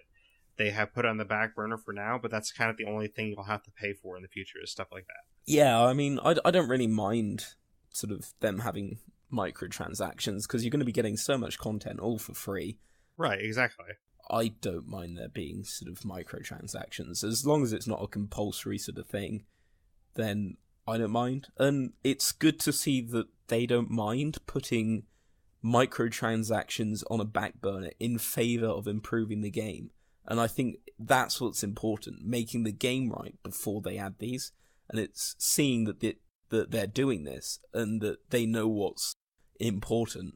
they have put it on the back burner for now. But that's kind of the only thing you'll have to pay for in the future is stuff like that. Yeah, I mean, I don't really mind sort of them having microtransactions because you're going to be getting so much content all for free. Right, exactly. I don't mind there being sort of microtransactions. As long as it's not a compulsory sort of thing, then I don't mind. And it's good to see that they don't mind putting microtransactions on a back burner in favour of improving the game. And I think that's what's important, making the game right before they add these. And it's seeing that they're doing this and that they know what's important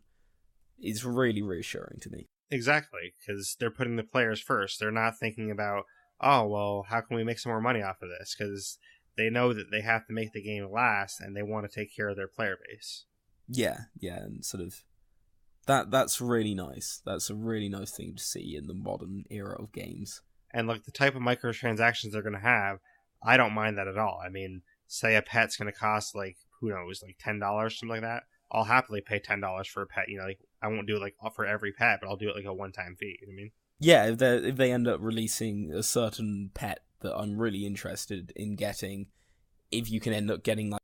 is really reassuring to me. Exactly, because they're putting the players first. They're not thinking about, oh, well, how can we make some more money off of this? Because they know that they have to make the game last, and they want to take care of their player base. Yeah, and sort of that's really nice. That's a really nice thing to see in the modern era of games. And like the type of microtransactions they're going to have, I don't mind that at all. I mean, say a pet's going to cost like, who knows, like $10, something like that. I'll happily pay $10 for a pet. Like I won't do it like for every pet, but I'll do it like a one-time fee. You know what I mean? Yeah, if they end up releasing a certain pet that I'm really interested in getting, if you can end up getting like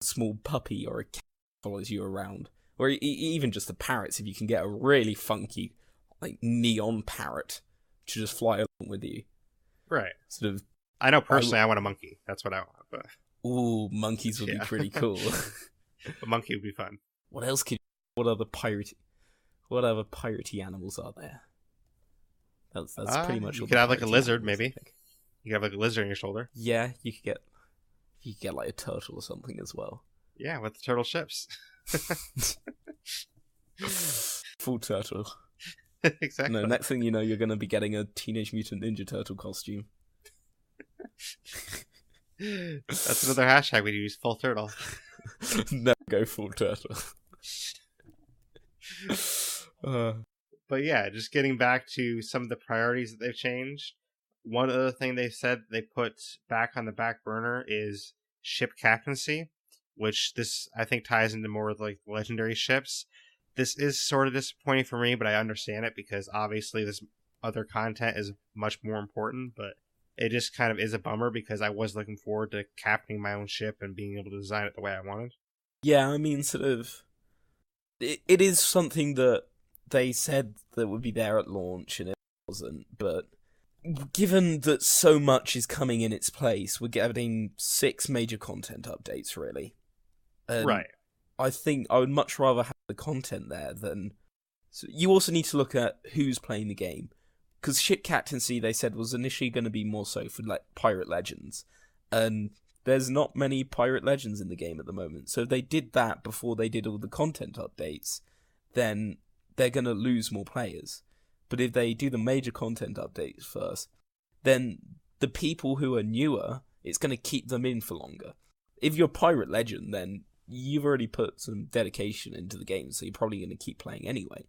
a small puppy or a cat that follows you around, or even just the parrots, if you can get a really funky like neon parrot to just fly along with you. Right. Sort of. I know personally I want a monkey. That's what I want. But... Ooh, monkeys would be pretty cool. A monkey would be fun. What else what other piratey animals are there? That's pretty much. You could have like a lizard, maybe. You could have like a lizard on your shoulder. Yeah, you could get like a turtle or something as well. Yeah, with the turtle ships. Full turtle. Exactly. No, next thing you know, you're going to be getting a Teenage Mutant Ninja Turtle costume. That's another hashtag we use, full turtle. Never go full turtle. But yeah, just getting back to some of the priorities that they've changed. One other thing they said they put back on the back burner is ship captaincy, which this I think ties into more of like legendary ships. This is sort of disappointing for me, but I understand it because obviously this other content is much more important, but it just kind of is a bummer because I was looking forward to captaining my own ship and being able to design it the way I wanted. Yeah, I mean, sort of, it is something that they said that would be there at launch and it wasn't, but given that so much is coming in its place, we're getting 6 major content updates, really. And Right. I think I would much rather have the content there than... So you also need to look at who's playing the game. Because ship captaincy, they said, was initially going to be more so for like pirate legends. And there's not many pirate legends in the game at the moment. So if they did that before they did all the content updates, then they're going to lose more players. But if they do the major content updates first, then the people who are newer, it's going to keep them in for longer. If you're a pirate legend, then you've already put some dedication into the game, so you're probably going to keep playing anyway.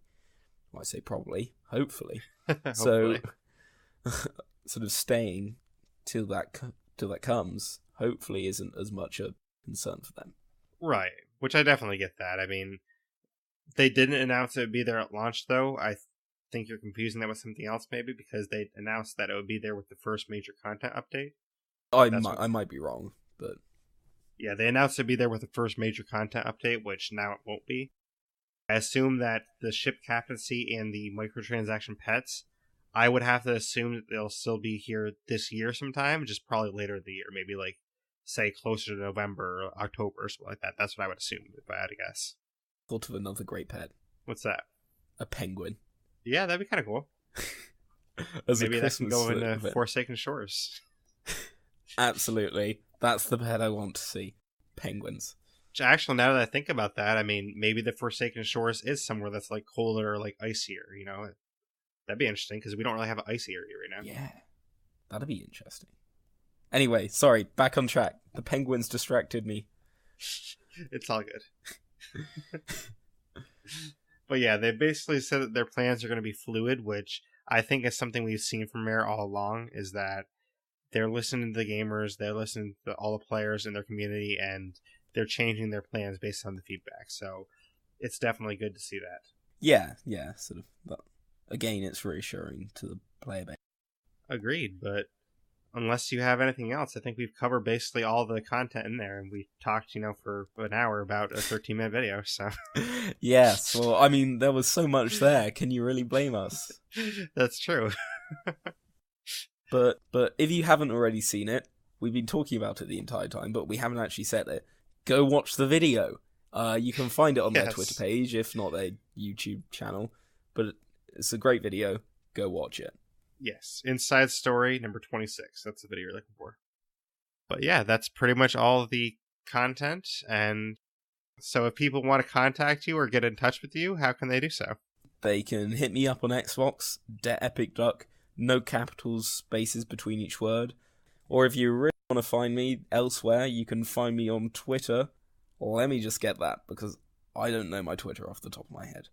Well, I say probably, hopefully. So, sort of staying till that comes, hopefully isn't as much a concern for them. Right, which I definitely get that. I mean, they didn't announce it would be there at launch, though. I think you're confusing that with something else, maybe, because they announced that it would be there with the first major content update. I might be wrong, but... Yeah, they announced it'd be there with the first major content update, which now it won't be. I assume that the ship captaincy and the microtransaction pets, I would have to assume that they'll still be here this year sometime, just probably later in the year, maybe like, say, closer to November or October or something like that. That's what I would assume, if I had to guess. Thought of another great pet. What's that? A penguin. Yeah, that'd be kind of cool. Maybe that can go into Forsaken Shores. Absolutely. That's the pet I want to see. Penguins. Actually, now that I think about that, I mean, maybe the Forsaken Shores is somewhere that's like colder or like icier, you know? That'd be interesting because we don't really have an icy area right now. Yeah. That'd be interesting. Anyway, sorry, back on track. The penguins distracted me. It's all good. But yeah, they basically said that their plans are going to be fluid, which I think is something we've seen from Rare all along, is that they're listening to the gamers, they're listening to all the players in their community, and they're changing their plans based on the feedback. So it's definitely good to see that. Yeah, sort of. But again, it's reassuring to the player base. Agreed, but unless you have anything else, I think we've covered basically all the content in there, and we talked, for an hour about a 13-minute video, so... Yes, well, I mean, there was so much there. Can you really blame us? That's true. But if you haven't already seen it, we've been talking about it the entire time, but we haven't actually said it. Go watch the video. You can find it on their Twitter page, if not their YouTube channel. But it's a great video. Go watch it. Yes, Inside Story number 26. That's the video you're looking for. But yeah, that's pretty much all of the content. And so if people want to contact you or get in touch with you, how can they do so? They can hit me up on Xbox, DeEpicDuck, no capitals, spaces between each word. Or if you really want to find me elsewhere, you can find me on Twitter. Let me just get that, because I don't know my Twitter off the top of my head.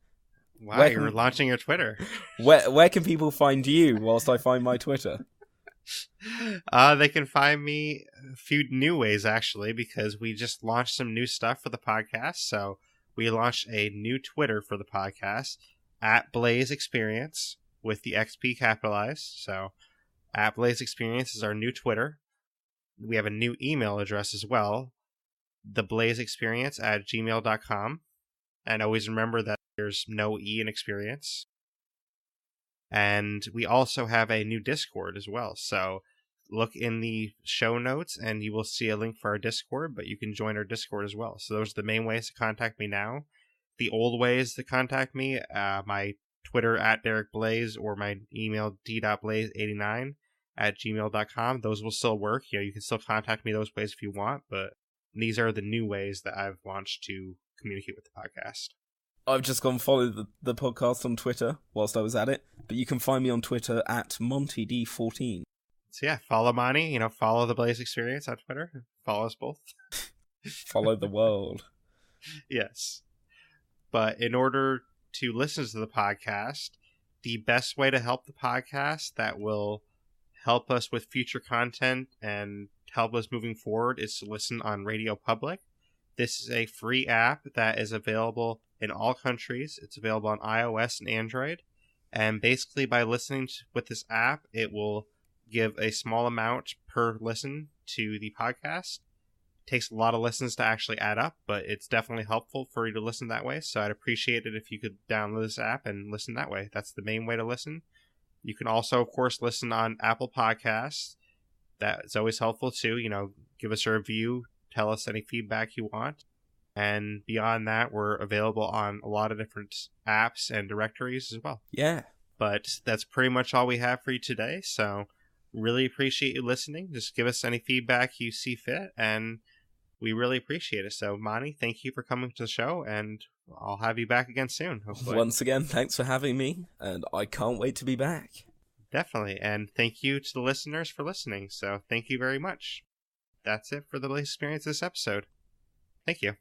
Wow, you're launching your Twitter. Where can people find you whilst I find my Twitter? They can find me a few new ways, actually, because we just launched some new stuff for the podcast. So we launched a new Twitter for the podcast, at Blaise XPerience, with the XP capitalized. So at Blaise XPerience is our new Twitter. We have a new email address as well, theblaisexperience@gmail.com. And always remember that there's no E in experience. And we also have a new Discord as well. So look in the show notes and you will see a link for our Discord, but you can join our Discord as well. So those are the main ways to contact me now. The old ways to contact me, my Twitter at Derreck Blaise or my email d.blaise89@gmail.com. Those will still work. You can still contact me those ways if you want, but these are the new ways that I've launched to communicate with the podcast. I've just gone follow the podcast on Twitter whilst I was at it, but you can find me on Twitter at MontyD14. So yeah, follow Monty, follow the Blaise XPerience on Twitter. Follow us both. Follow the world. Yes. But in order to listen to the podcast, the best way to help the podcast that will help us with future content and help us moving forward is to listen on Radio Public. This is a free app that is available in all countries. It's available on iOS and Android. And basically by listening with this app, it will give a small amount per listen to the podcast. It takes a lot of listens to actually add up, but it's definitely helpful for you to listen that way. So I'd appreciate it if you could download this app and listen that way. That's the main way to listen. You can also, of course, listen on Apple Podcasts. That's always helpful too. Give us a review, tell us any feedback you want. And beyond that, we're available on a lot of different apps and directories as well. Yeah. But that's pretty much all we have for you today. So really appreciate you listening. Just give us any feedback you see fit, and we really appreciate it. So, Monty, thank you for coming to the show, and I'll have you back again soon, hopefully. Once again, thanks for having me, and I can't wait to be back. Definitely, and thank you to the listeners for listening. So, thank you very much. That's it for the Blaise XPerience this episode. Thank you.